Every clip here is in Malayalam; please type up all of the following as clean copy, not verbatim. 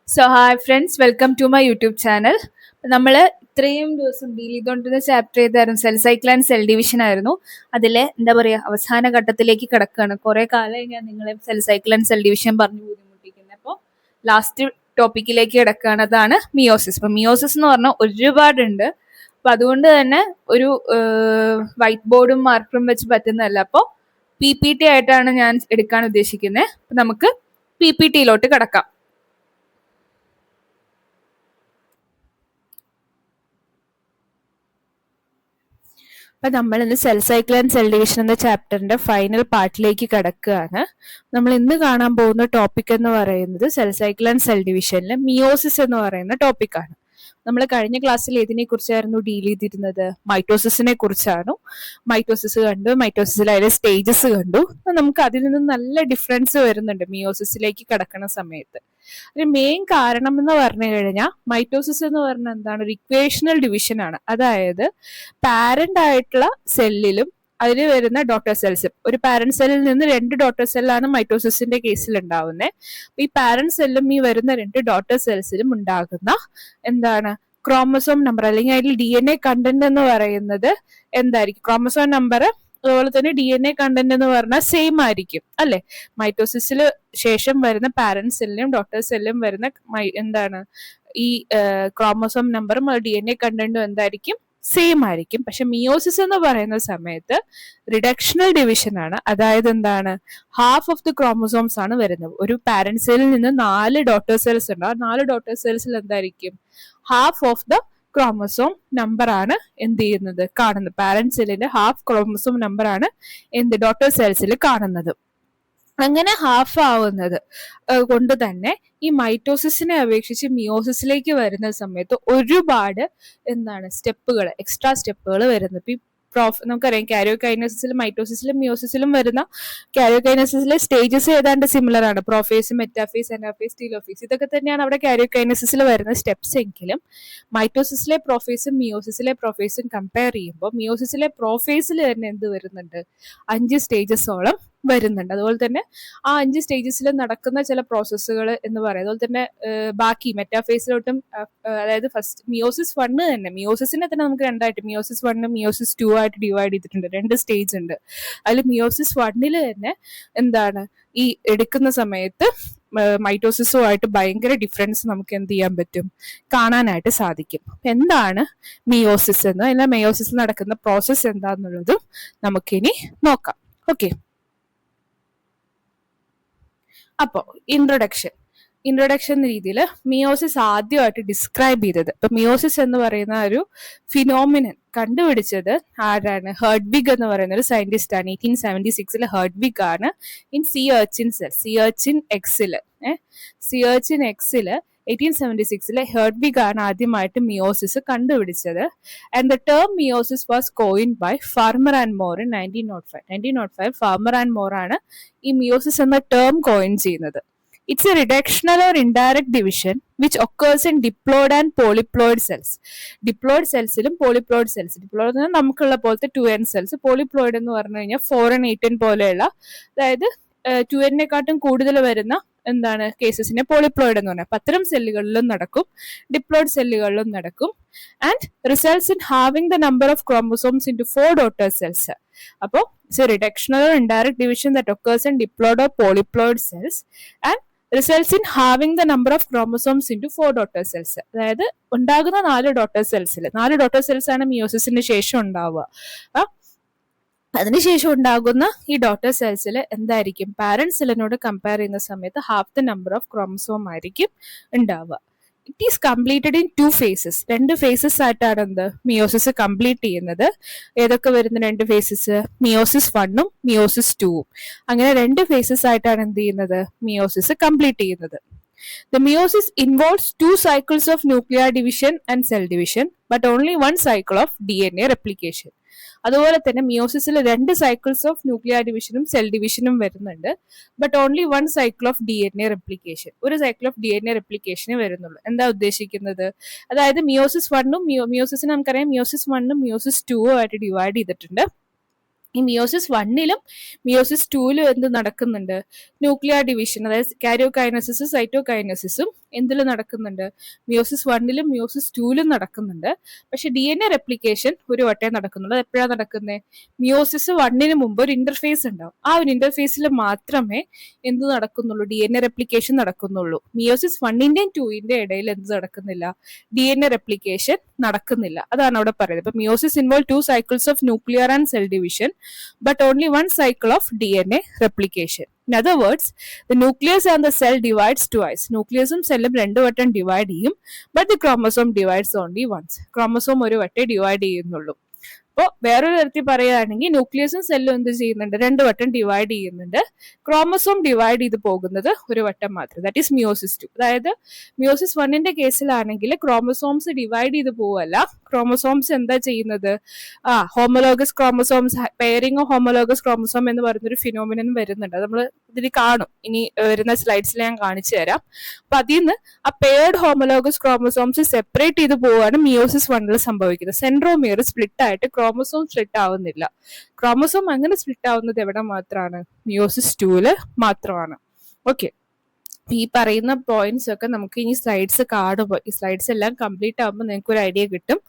So hi friends, welcome to my YouTube channel. നമ്മൾ ഇത്രയും ദിവസം ഡീൽ ചെയ്തുകൊണ്ടിരുന്ന ചാപ്റ്റർ ഏതായിരുന്നു? Cell cycle and cell division ആയിരുന്നു. അതിലെ എന്താ പറയുക, അവസാന ഘട്ടത്തിലേക്ക് കിടക്കുകയാണ്. കുറേ കാലമായി ഞാൻ നിങ്ങളെ cell cycle and cell division പറഞ്ഞു ബുദ്ധിമുട്ടിക്കുന്നത്. അപ്പോൾ ലാസ്റ്റ് ടോപ്പിക്കിലേക്ക് കിടക്കുകയാണ്, അതാണ് മിയോസിസ്. അപ്പോൾ മിയോസിസ് എന്ന് പറഞ്ഞാൽ ഒരുപാടുണ്ട്. അപ്പം അതുകൊണ്ട് തന്നെ ഒരു വൈറ്റ് ബോർഡും മാർക്കറും വെച്ച് പറ്റുന്നതല്ല. അപ്പോൾ PPT ആയിട്ടാണ് ഞാൻ എടുക്കാൻ ഉദ്ദേശിക്കുന്നത്. അപ്പം നമുക്ക് PPTയിലോട്ട് കിടക്കാം. അപ്പം നമ്മൾ ഇന്ന് cell cycle and cell division എന്ന ചാപ്റ്ററിന്റെ ഫൈനൽ പാർട്ടിലേക്ക് കിടക്കുകയാണ്. നമ്മൾ ഇന്ന് കാണാൻ പോകുന്ന ടോപ്പിക് എന്ന് പറയുന്നത് സെൽ സൈക്കിൾ ആൻഡ് സെൽ ഡിവിഷനിലെ മിയോസിസ് എന്ന് പറയുന്ന ടോപ്പിക്കാണ്. നമ്മൾ കഴിഞ്ഞ ക്ലാസ്സിൽ ഏതിനെ കുറിച്ചായിരുന്നു ഡീൽ ചെയ്തിരുന്നത്? മൈറ്റോസിസിനെ കുറിച്ചാണ്. മൈറ്റോസിസ് കണ്ടു, മൈറ്റോസിസിൽ അതിലെ സ്റ്റേജസ് കണ്ടു. നമുക്ക് അതിൽ നിന്ന് നല്ല ഡിഫറൻസ് വരുന്നുണ്ട് മിയോസിസിലേക്ക് കിടക്കുന്ന സമയത്ത്. ഒരു മെയിൻ കാരണം എന്ന് പറഞ്ഞു കഴിഞ്ഞാൽ മൈറ്റോസിസ് എന്ന് പറഞ്ഞാൽ എന്താണ്? ഒരു ഇക്വേഷണൽ ഡിവിഷൻ ആണ്. അതായത് പാരന്റ് ആയിട്ടുള്ള സെല്ലിലും അതിൽ വരുന്ന ഡോട്ടർ സെൽസും, ഒരു പാരന്റ് സെല്ലിൽ നിന്ന് 2 ഡോട്ടർ സെല്ലാണ് മൈറ്റോസിസിന്റെ കേസിൽ ഉണ്ടാവുന്നത്. ഈ പാരന്റ് സെല്ലും ഈ വരുന്ന 2 ഡോട്ടർ സെൽസിലും ഉണ്ടാകുന്ന എന്താണ്? ക്രോമസോം നമ്പർ, അല്ലെങ്കിൽ അതിൽ DNA കണ്ടന്റ് എന്ന് പറയുന്നത് എന്തായിരിക്കും? ക്രോമസോം നമ്പർ അതുപോലെ തന്നെ DNA കണ്ടന്റ് എന്ന് പറഞ്ഞാൽ സെയിം ആയിരിക്കും അല്ലെ? മൈറ്റോസിസിൽ ശേഷം വരുന്ന പാരന്റ് സെല്ലിലും ഡോട്ടർ സെല്ലിലും വരുന്ന എന്താണ് ഈ ക്രോമസോം നമ്പറും DNA കണ്ടന്റും എന്തായിരിക്കും? സെയിം ആയിരിക്കും. പക്ഷെ മിയോസിസ് എന്ന് പറയുന്ന സമയത്ത് റിഡക്ഷണൽ ഡിവിഷൻ ആണ്. അതായത് എന്താണ്? ഹാഫ് ഓഫ് ദി ക്രോമസോംസ് ആണ് വരുന്നത്. ഒരു പാരന്റ് സെല്ലിൽ നിന്ന് 4 ഡോട്ടർ സെൽസ് ഉണ്ട്. ആ 4 ഡോട്ടർ സെൽസിൽ എന്തായിരിക്കും? Half of the chromosome number ആണ് എന്ത് ചെയ്യുന്നത്? കാണുന്നത്. പാരന്റ് സെല്ലിന്റെ ഹാഫ് ക്രോമസോം നമ്പർ ആണ് എന്ത് ഡോട്ടർ സെൽസിൽ കാണുന്നത്. അങ്ങനെ ഹാഫ് ആവുന്നത് കൊണ്ട് തന്നെ ഈ മൈറ്റോസിസിനെ അപേക്ഷിച്ച് മിയോസിസിലേക്ക് വരുന്ന സമയത്ത് ഒരുപാട് എന്താണ് സ്റ്റെപ്പുകൾ, എക്സ്ട്രാ സ്റ്റെപ്പുകൾ വരുന്നത്. ഇപ്പൊ നമുക്കറിയാം കാരിയോകൈനസിസിലും മൈറ്റോസിസിലും മിയോസിസിലും വരുന്ന കാരിയോകൈനസിസിലെ സ്റ്റേജസ് ഏതാണ്ട് സിമിലർ ആണ്. പ്രോഫേസ്, മെറ്റാഫേസ്, അനാഫേസ്, ടീലോഫേസ്, ഇതൊക്കെ തന്നെയാണ് അവിടെ കാരിയോകൈനസിസിൽ വരുന്ന സ്റ്റെപ്സ്. എങ്കിലും മൈറ്റോസിസിലെ പ്രോഫേസും മിയോസിസിലെ പ്രോഫേസും കമ്പയർ ചെയ്യുമ്പോൾ മിയോസിസിലെ പ്രോഫേസിൽ തന്നെ എന്ത് വരുന്നുണ്ട്? 5 സ്റ്റേജസോളം വരുന്നുണ്ട്. അതുപോലെ തന്നെ ആ 5 സ്റ്റേജസിൽ നടക്കുന്ന ചില പ്രോസസ്സുകൾ എന്ന് പറയുന്നത്. അതുപോലെ തന്നെ ബാക്കി മെറ്റാഫേസിലോട്ടും, അതായത് ഫസ്റ്റ് മിയോസിസ് 1 തന്നെ, മിയോസിസിനെ തന്നെ നമുക്ക് രണ്ടായിട്ട് മിയോസിസ് 1 മിയോസിസ് 2 ആയിട്ട് ഡിവൈഡ് ചെയ്തിട്ടുണ്ട്. 2 സ്റ്റേജ് ഉണ്ട്. അതിൽ മിയോസിസ് 1 തന്നെ എന്താണ്? ഈ എടുക്കുന്ന സമയത്ത് മൈറ്റോസിസുമായിട്ട് ഭയങ്കര ഡിഫറൻസ് നമുക്ക് എന്ത് ചെയ്യാൻ പറ്റും? കാണാനായിട്ട് സാധിക്കും. എന്താണ് മിയോസിസ് എന്ന്, അല്ല മിയോസിസ് നടക്കുന്ന പ്രോസസ്സ് എന്താന്നുള്ളതും നമുക്കിനി നോക്കാം. ഓക്കെ, അപ്പോ ഇൻട്രൊഡക്ഷൻ രീതിയിൽ മിയോസിസ് ആദ്യമായിട്ട് ഡിസ്ക്രൈബ് ചെയ്തത്, ഇപ്പൊ മിയോസിസ് എന്ന് പറയുന്ന ഒരു ഫിനോമിനൻ കണ്ടുപിടിച്ചത് ആരാണ്? ഹെർഡ്വിഗ് എന്ന് പറയുന്ന ഒരു സയന്റിസ്റ്റ് ആണ്. 1876 ഹെർഡ്വിഗ് ആണ്. In sea urchin cell, sea urchin എക്സില് 1876 ഹെർഡ്വിഗ് ആണ് ആദ്യമായിട്ട് മിയോസിസ് കണ്ടുപിടിച്ചത്. And the term meiosis was coined by Farmer and Moore in 1905. Farmer and Moore ആണ് ഈ മിയോസിസ് എന്ന ടേം കോയിൻ ചെയ്യുന്നത്. It's a reductional or indirect division which occurs in diploid and polyploid cells. Diploid cellസിലും polyploid cells. Diploid എന്ന് നമുക്കുള്ള പോലത്തെ 2n cells. Polyploid എന്ന് പറഞ്ഞു കഴിഞ്ഞാൽ 4n 8n പോലെയുള്ള, അതായത് 2n-നെക്കാട്ടും കൂടുതൽ വരുന്ന എന്താണ് കേസസിനെ പോളിപ്ലോയിഡ് എന്ന് പറഞ്ഞാൽ. അത്തരം സെല്ലുകളിലും നടക്കും, ഡിപ്ലോയിഡ് സെല്ലുകളിലും നടക്കും. And results in having the number of chromosomes into 4 daughter cells. അപ്പോൾ it's a reductional or indirect division that occurs in diploid or polyploid cells and results in having the number of chromosomes into 4 daughter cells. അതായത് ഉണ്ടാകുന്ന 4 ഡോട്ടർ സെൽസിൽ 4 ഡോട്ടർ സെൽസ് ആണ് മിയോസിസിന് ശേഷം ഉണ്ടാവുക. അതിനുശേഷം ഉണ്ടാകുന്ന ഈ ഡോട്ടർ സെൽസിൽ എന്തായിരിക്കും? പാരന്റ് സെല്ലിനോട് കമ്പയർ ചെയ്യുന്ന സമയത്ത് half the number of chromosome ആയിരിക്കും ഉണ്ടാവുക. It is completed in 2 phases. 2 phases ആയിട്ടാണ് എന്ത് മിയോസിസ് കംപ്ലീറ്റ് ചെയ്യുന്നത്. ഏതൊക്കെ വരുന്ന 2 phases? മിയോസിസ് 1ഉം മിയോസിസ് 2ഉം. അങ്ങനെ 2 phases ആയിട്ടാണ് എന്ത് ചെയ്യുന്നത്? മിയോസിസ് കംപ്ലീറ്റ് ചെയ്യുന്നത്. The meiosis involves 2 cycles of nuclear division and cell division, but only 1 cycle of DNA replication. അതുപോലെ തന്നെ മിയോസിസിൽ 2 സൈക്കിൾസ് ഓഫ് ന്യൂക്ലിയർ ഡിവിഷനും സെൽ ഡിവിഷനും വരുന്നുണ്ട്. But only 1 cycle of DNA replication. ഒരു സൈക്കിൾ ഓഫ് DNA റെപ്ലിക്കേഷനെ വരുന്നുള്ളൂ. എന്താ ഉദ്ദേശിക്കുന്നത്? അതായത് മിയോസിസ് 1ഉം മിയോസിസിന് നമുക്കറിയാം മിയോസിസ് 1ഉം മിയോസിസ് 2ഉം ആയിട്ട് ഡിവൈഡ് ചെയ്തിട്ടുണ്ട്. ഈ മിയോസിസ് 1ലും മിയോസിസ് 2ലും എന്ത് നടക്കുന്നുണ്ട്? ന്യൂക്ലിയർ ഡിവിഷൻ, അതായത് കാരിയോകൈനസിസും സൈറ്റോകൈനസിസും എന്തിൽ നടക്കുന്നുണ്ട്? മിയോസിസ് 1ലും മിയോസിസ് 2ലും നടക്കുന്നുണ്ട്. പക്ഷെ DNA റെപ്ലിക്കേഷൻ ഒരു വട്ടേ നടക്കുന്നുള്ളൂ. അത് എപ്പോഴാണ് നടക്കുന്നത്? മിയോസിസ് 1ന് മുമ്പ് ഒരു ഇന്റർഫേസ് ഉണ്ടാവും. ആ ഒരു ഇന്റർഫേസിൽ മാത്രമേ എന്ത് നടക്കുന്നുള്ളൂ? DNA റെപ്ലിക്കേഷൻ നടക്കുന്നുള്ളൂ. മിയോസിസ് 1ന്റെയും 2ന്റെയും ഇടയിൽ എന്ത് നടക്കുന്നില്ല? DNA റെപ്ലിക്കേഷൻ നടക്കുന്നില്ല. അതാണ് അവിടെ പറയുന്നത്. ഇപ്പൊ meiosis involve 2 cycles of nuclear and cell division, but only 1 cycle of DNA replication. In other words, the nucleus and the cell divides twice. Nucleus ഉം സെല്ലും 2 വട്ടം ഡിവൈഡ് ചെയ്യും, but the chromosome divides only once. Chromosome ഒരു വട്ടേ ഡിവൈഡ് ചെയ്യുന്നുള്ളൂ. അപ്പോൾ വേറൊരു തരത്തിൽ പറയുകയാണെങ്കിൽ ന്യൂക്ലിയസും സെല്ലും എന്ത് ചെയ്യുന്നുണ്ട്? 2 വട്ടം ഡിവൈഡ് ചെയ്യുന്നുണ്ട്. ക്രോമസോം ഡിവൈഡ് ചെയ്ത് പോകുന്നത് ഒരു വട്ടം മാത്രം. That is meiosis 2. അതായത് മിയോസിസ് 1ന്റെ കേസിലാണെങ്കിൽ ക്രോമസോംസ് ഡിവൈഡ് ചെയ്ത് പോവല്ല. ക്രോമസോംസ് എന്താ ചെയ്യുന്നത്? Homologous chromosomes, pairing of homologous chromosome എന്ന് പറയുന്നൊരു ഫിനോമിനൻ വരുന്നുണ്ട്. അത് നമ്മൾ ഇതിൽ കാണും. ഇനി വരുന്ന സ്ലൈഡ്സിൽ ഞാൻ കാണിച്ചു തരാം. അപ്പൊ അതിൽ നിന്ന് ആ പെയർഡ് ഹോമോലോഗസ് ക്രോമസോംസ് സെപ്പറേറ്റ് ചെയ്ത് പോവാണ് മിയോസിസ് 1ൽ സംഭവിക്കുന്നത്. സെൻട്രോമിയർ സ്പ്ലിറ്റ് ആയിട്ട് ക്രോമസോം സ്പ്ലിറ്റ് ആവുന്നില്ല. ക്രോമസോം അങ്ങനെ സ്പ്ലിറ്റ് ആവുന്നത് എവിടെ മാത്രമാണ്? മിയോസിസ് 2ൽ മാത്രമാണ്. ഓക്കെ, ഈ പറയുന്ന പോയിന്റ്സ് ഒക്കെ നമുക്ക് ഇനി സ്ലൈഡ്സ് കാണുമ്പോൾ, ഈ സ്ലൈഡ്സ് എല്ലാം കംപ്ലീറ്റ് ആകുമ്പോൾ നിങ്ങൾക്ക് ഒരു ഐഡിയ കിട്ടും.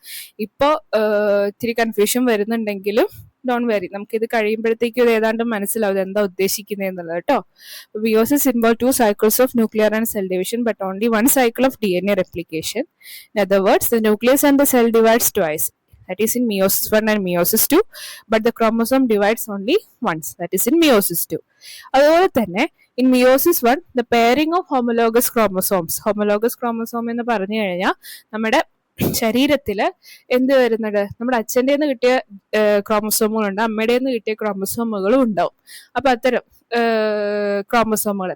ഇപ്പോ ഇത്തിരി കൺഫ്യൂഷൻ വരുന്നുണ്ടെങ്കിലും ഡോണ്ട് വെറി, നമുക്ക് ഇത് കഴിയുമ്പോഴത്തേക്കും ഇത് ഏതാണ്ട് മനസ്സിലാവും എന്താ ഉദ്ദേശിക്കുന്നത് എന്നുള്ളത് കേട്ടോ. Meiosis involve 2 cycles of nuclear and cell division, but only 1 cycle of DNA replication. In other words, the nucleus and the cell divides twice. That is in meiosis 1 and meiosis 2, but the chromosome divides only once. That is in meiosis 2. അതുപോലെ തന്നെ in meiosis 1, the pairing of homologous chromosomes. Homologous chromosome എന്ന് പറഞ്ഞു കഴിഞ്ഞാൽ നമ്മുടെ ശരീരത്തില് എന്ത് വരുന്നുണ്ട്? നമ്മുടെ അച്ഛൻ്റെ നിന്ന് കിട്ടിയ ക്രോമസോമുകളുണ്ട്, അമ്മയുടെ നിന്ന് കിട്ടിയ ക്രോമസോമുകളും ഉണ്ടാവും. അപ്പൊ അത്തരം ക്രോമസോമുകൾ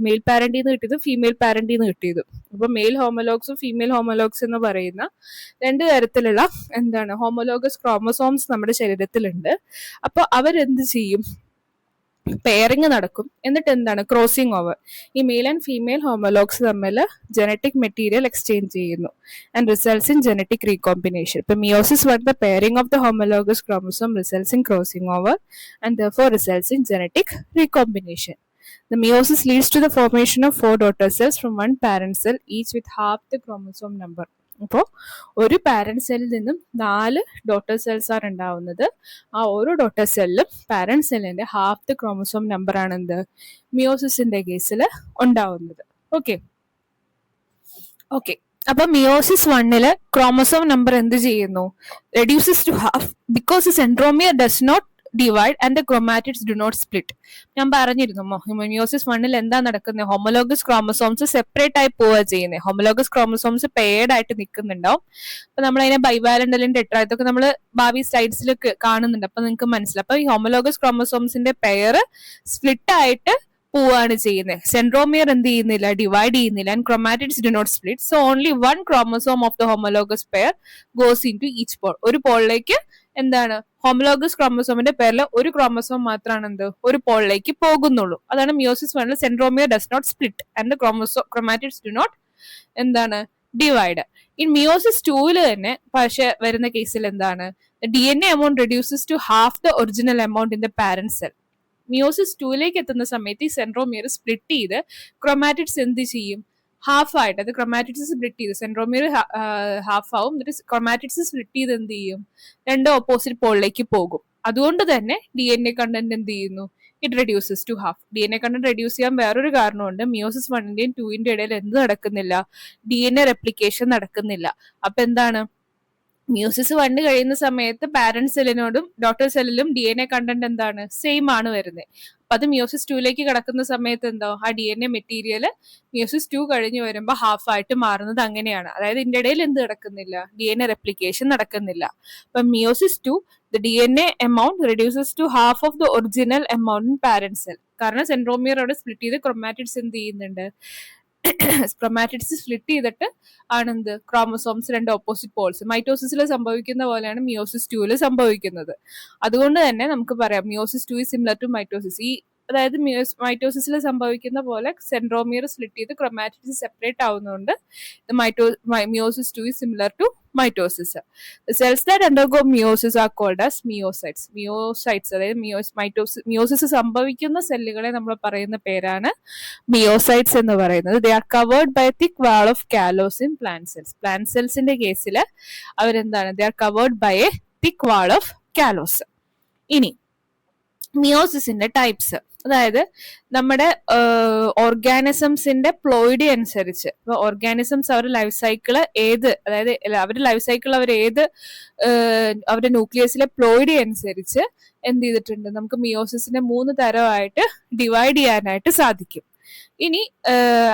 മെയിൽ പാരന്റിൽ നിന്ന് കിട്ടിയതും ഫീമെയിൽ പാരന്റിൽ നിന്ന് കിട്ടിയതും. അപ്പൊ മെയിൽ ഹോമോലോഗ്സും ഫീമെയിൽ ഹോമോലോഗ്സ് എന്ന് പറയുന്ന 2 തരത്തിലുള്ള എന്താണ് ഹോമോലോഗസ് ക്രോമസോംസ് നമ്മുടെ ശരീരത്തിലുണ്ട്. അപ്പൊ അവരെന്ത് ചെയ്യും? പെയറിങ് നടക്കും. എന്നിട്ട് എന്താണ്? Crossing over. ഈ മെയിൽ ആൻഡ് ഫീമെയിൽ ഹോമോലോഗ്സ് തമ്മിൽ ജനറ്റിക് മെറ്റീരിയൽ എക്സ്ചേഞ്ച് ചെയ്യുന്നു and results in genetic recombination. ഇപ്പൊ meiosis 1, the pairing of the homologous chromosome results in crossing over and therefore results in genetic recombination. The meiosis leads to the formation of 4 daughter cells from one parent cell, each with half the chromosome number. അപ്പോൾ ഒരു പാരന്റ് സെല്ലിൽ നിന്നും 4 ഡോട്ടർ സെൽസ് ആണ് ഉണ്ടാവുന്നത്. ആ ഓരോ ഡോട്ടർ സെല്ലും പാരന്റ് സെല്ലിന്റെ ഹാഫ് ദ ക്രോമസോം നമ്പർ ആണ് എന്ത് മിയോസിസിന്റെ കേസിൽ ഉണ്ടാവുന്നത്. ഓക്കെ, അപ്പൊ മിയോസിസ് 1ല് ക്രോമസോം നമ്പർ എന്ത് ചെയ്യുന്നു? Reduces to half because centromere does not divide and the chromatids do not split. ഞാൻ പറഞ്ഞിരുന്നു മിയോസിസ് 1ൽ എന്താ നടക്കുന്നത്? ഹോമോലോഗസ് ക്രോമസോംസ് സെപ്പറേറ്റ് ആയി പോവുക ചെയ്യുന്നത്. ഹോമോലോഗസ് ക്രോമസോംസ് പെയർഡ് ആയിട്ട് നിൽക്കുന്നുണ്ടാവും. അപ്പൊ നമ്മൾ അതിനെ ബൈവാലന്റ് അല്ലെങ്കിൽ ടെട്രാ, ഇതൊക്കെ നമ്മൾ ഭാവി സ്ലൈഡ്സിൽ കാണുന്നുണ്ട്. അപ്പൊ നിങ്ങൾക്ക് മനസ്സിലാവും. അപ്പൊ ഈ ഹോമോലോഗസ് ക്രോമസോംസിന്റെ പെയർ സ്പ്ലിറ്റ് ആയിട്ട് പോവാണ് ചെയ്യുന്നത്. സെൻട്രോമിയർ എന്ത് ചെയ്യുന്നില്ല? ഡിവൈഡ് ചെയ്യുന്നില്ല. And chromatids do not split. So only 1 chromosome of the homologous pair goes into each pole. ഒരു പോളിലേക്ക് എന്താണ് ഹോമോലോഗസ് ക്രോമസോമിന്റെ പേരിൽ ഒരു ക്രോമസോം മാത്രമാണ് എന്ത് ഒരു പോളിലേക്ക് പോകുന്നുള്ളൂ. അതാണ് മിയോസിസ് 1ൽ centromere does not split and chromatids do not എന്താണ് ഡിവൈഡ്. ഇൻ മിയോസിസ് 2ൽ തന്നെ പക്ഷെ വരുന്ന കേസിൽ എന്താണ്? DNA amount reduces to half the original amount in the parent cell. Meiosis 2ലേക്ക് എത്തുന്ന സമയത്ത് ഈ സെൻട്രോമിയർ സ്പ്ലിറ്റ് ചെയ്ത് ക്രോമാറ്റിഡ്സ് എന്ത് ചെയ്യും? ഹാഫ് ആയിട്ട്. അത് ക്രോമാറ്റിഡ്സ് സ്പ്ലിറ്റ് ചെയ്ത് സെൻട്രോമിയർ ഹാഫ് ആവും. എന്നിട്ട് ക്രോമാറ്റിഡ്സ് സ്പ്ലിറ്റ് ചെയ്ത് എന്ത് ചെയ്യും? 2 ഓപ്പോസിറ്റ് പോളിലേക്ക് പോകും. അതുകൊണ്ട് തന്നെ DNA കണ്ടന്റ് എന്ത് ചെയ്യുന്നു? It reduces to half. DNA content reduce ചെയ്യാൻ വേറൊരു കാരണമുണ്ട്. മിയോസിസ് 1ന്റെയും 2ന്റെയും ഇടയിൽ എന്ത് നടക്കുന്നില്ല? DNA റെപ്ലിക്കേഷൻ നടക്കുന്നില്ല. അപ്പൊ എന്താണ്? മിയോസിസ് 1 കഴിയുന്ന സമയത്ത് പാരന്റ് സെല്ലിനോടും ഡോട്ടർ സെല്ലിലും DNA കണ്ടന്റ് എന്താണ്? സെയിം ആണ് വരുന്നത്. അപ്പൊ അത് മിയോസിസ് 2ലേക്ക് കടക്കുന്ന സമയത്ത് എന്താ? ആ DNA മെറ്റീരിയൽ മിയോസിസ് 2 കഴിഞ്ഞ് വരുമ്പോൾ ഹാഫ് ആയിട്ട് മാറുന്നത് അങ്ങനെയാണ്. അതായത് ഇതിന്റെ ഇടയിൽ എന്ത് നടക്കുന്നില്ല? DNA റെപ്ലിക്കേഷൻ നടക്കുന്നില്ല. അപ്പൊ meiosis 2, the DNA amount reduces to half of the original amount in parent cell. കാരണം സെൻട്രോമിയർ അവിടെ സ്പ്ലിറ്റ് ചെയ്ത് ക്രോമാറ്റിഡ്സ് എന്ത് ചെയ്യുന്നുണ്ട്? ക്രോമാറ്റിഡ്സ് സ്പ്ലിറ്റ് ചെയ്തിട്ട് ആണെന്ത് ക്രോമസോംസ് 2 ഓപ്പോസിറ്റ് പോൾസ്. മൈറ്റോസിസിൽ സംഭവിക്കുന്ന പോലെയാണ് മിയോസിസ് 2ൽ സംഭവിക്കുന്നത്. അതുകൊണ്ട് തന്നെ നമുക്ക് പറയാം meiosis 2 is similar to mitosis. ഈ അതായത് മൈറ്റോസിസിൽ സംഭവിക്കുന്ന പോലെ സെൻട്രോമിയർ സ്പ്ലിറ്റ് ചെയ്ത് ക്രൊമാറ്റിഡ്സ് സെപ്പറേറ്റ് ആവുന്നതുകൊണ്ട് meiosis 2 is similar to mitosis. The cells that undergo meiosis are called as myocytes. Myocytes അതായത് മിയോസിസ് സംഭവിക്കുന്ന സെല്ലുകളെ നമ്മൾ പറയുന്ന പേരാണ് മിയോസൈറ്റ്സ് എന്ന് പറയുന്നത്. They are covered by thick wall of callose in plant cells. Plant സെൽസിന്റെ കേസിൽ അവരെന്താണ്, they are covered by a thick wall of callose. ഇനി മിയോസിസിന്റെ ടൈപ്സ്, അതായത് നമ്മുടെ ഓർഗാനിസംസിന്റെ പ്ലോയിഡി അനുസരിച്ച്, ഇപ്പൊ ഓർഗാനിസംസ് അവരുടെ ലൈഫ് സൈക്കിള് അതായത് അവരുടെ ലൈഫ് സൈക്കിൾ അവരുടെ ന്യൂക്ലിയസിലെ പ്ലോയിഡി അനുസരിച്ച് എന്ത് ചെയ്തിട്ടുണ്ട്, നമുക്ക് മിയോസിസിനെ 3 തരമായിട്ട് ഡിവൈഡ് ചെയ്യാനായിട്ട് സാധിക്കും. ഇനി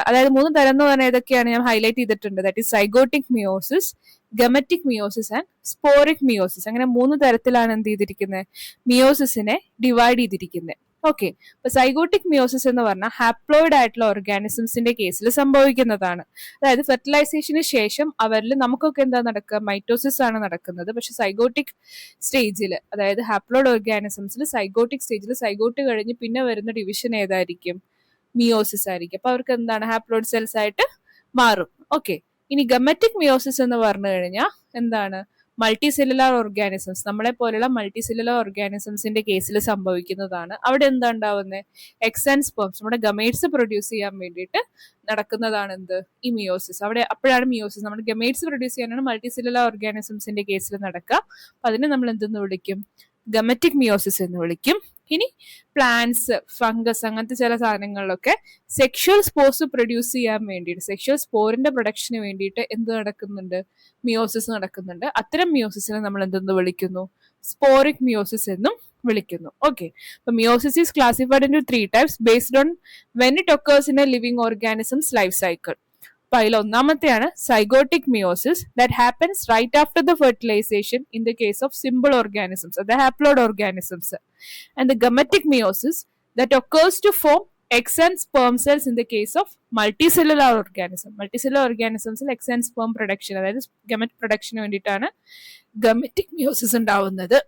അതായത് 3 തരം എന്ന് പറഞ്ഞാൽ ഏതൊക്കെയാണ് ഞാൻ ഹൈലൈറ്റ് ചെയ്തിട്ടുണ്ട്. That is zygotic meiosis, gametic meiosis and sporic meiosis. അങ്ങനെ 3 തരത്തിലാണ് എന്ത് ചെയ്തിരിക്കുന്നത്, മിയോസിസിനെ ഡിവൈഡ് ചെയ്തിരിക്കുന്നത്. ഓക്കെ, അപ്പൊ സൈഗോട്ടിക് മിയോസിസ് എന്ന് പറഞ്ഞാൽ ഹാപ്ലോയിഡ് ആയിട്ടുള്ള ഓർഗാനിസംസിന്റെ കേസിൽ സംഭവിക്കുന്നതാണ്. അതായത് ഫെർട്ടിലൈസേഷന് ശേഷം അവരിൽ നമുക്കൊക്കെ എന്താ നടക്കുക, മൈറ്റോസിസ് ആണ് നടക്കുന്നത്. പക്ഷെ സൈഗോട്ടിക് സ്റ്റേജിൽ, അതായത് ഹാപ്ലോയിഡ് ഓർഗാനിസംസിൽ സൈഗോട്ടിക് സ്റ്റേജിൽ സൈഗോട്ട് കഴിഞ്ഞ് പിന്നെ വരുന്ന ഡിവിഷൻ ഏതായിരിക്കും, മിയോസിസ് ആയിരിക്കും. അപ്പൊ അവർക്ക് എന്താണ്, ഹാപ്ലോയിഡ് സെൽസ് ആയിട്ട് മാറും. ഓക്കെ, ഇനി ഗമറ്റിക് മിയോസിസ് എന്ന് പറഞ്ഞു കഴിഞ്ഞാൽ എന്താണ്, മൾട്ടി സെല്ലുലാർ ഓർഗാനിസംസ്, നമ്മളെ പോലെയുള്ള മൾട്ടി സെല്ലുലാർ ഓർഗാനിസംസിന്റെ കേസിൽ സംഭവിക്കുന്നതാണ്. അവിടെ എന്താ ഉണ്ടാവുന്നത്, എഗ്സ് ആൻഡ് സ്പേംസ്, നമ്മുടെ ഗമേറ്റ്സ് പ്രൊഡ്യൂസ് ചെയ്യാൻ വേണ്ടിയിട്ട് നടക്കുന്നതാണ് എന്ത്, ഈ മിയോസിസ്. അപ്പോഴാണ് മിയോസിസ്, നമ്മുടെ ഗമേറ്റ്സ് പ്രൊഡ്യൂസ് ചെയ്യാനാണ് മൾട്ടി സെല്ലുലാർ ഓർഗാനിസംസിന്റെ കേസിൽ നടക്കുക. അപ്പൊ അതിനെ നമ്മൾ എന്തെന്ന് വിളിക്കും, ഗമറ്റിക് മിയോസിസ് എന്ന് വിളിക്കും. ഇനി പ്ലാന്റ്സ്, ഫംഗസ്, അങ്ങനത്തെ ചില സാധനങ്ങളിലൊക്കെ സെക്ഷുവൽ സ്പോർസ് പ്രൊഡ്യൂസ് ചെയ്യാൻ വേണ്ടിയിട്ട്, സെക്ഷുവൽ സ്പോറിന്റെ പ്രൊഡക്ഷന് വേണ്ടിയിട്ട് എന്ത് നടക്കുന്നുണ്ട്, മിയോസിസ് നടക്കുന്നുണ്ട്. അത്തരം മിയോസിസിനെ നമ്മൾ എന്തെന്ന് വിളിക്കുന്നു, സ്പോറിക് മിയോസിസ് എന്നും വിളിക്കുന്നു. ഓക്കെ, അപ്പൊ meiosis is classified into 3 types based on when it occurs in a living organism's life cycle. അപ്പൊ അതിൽ ഒന്നാമത്തെയാണ് zygotic meiosis, that happens right after the fertilisation in the case of simple organisms, അത് haploid organisms. And the gametic meiosis that occurs to form eggs and sperm cells in the case of multicellular organism. Multicellular organismsil eggs and sperm production, അതായത് ഗമറ്റ് പ്രൊഡക്ഷന് വേണ്ടിയിട്ടാണ് ഗമറ്റിക് മിയോസിസ് ഉണ്ടാവുന്നത്.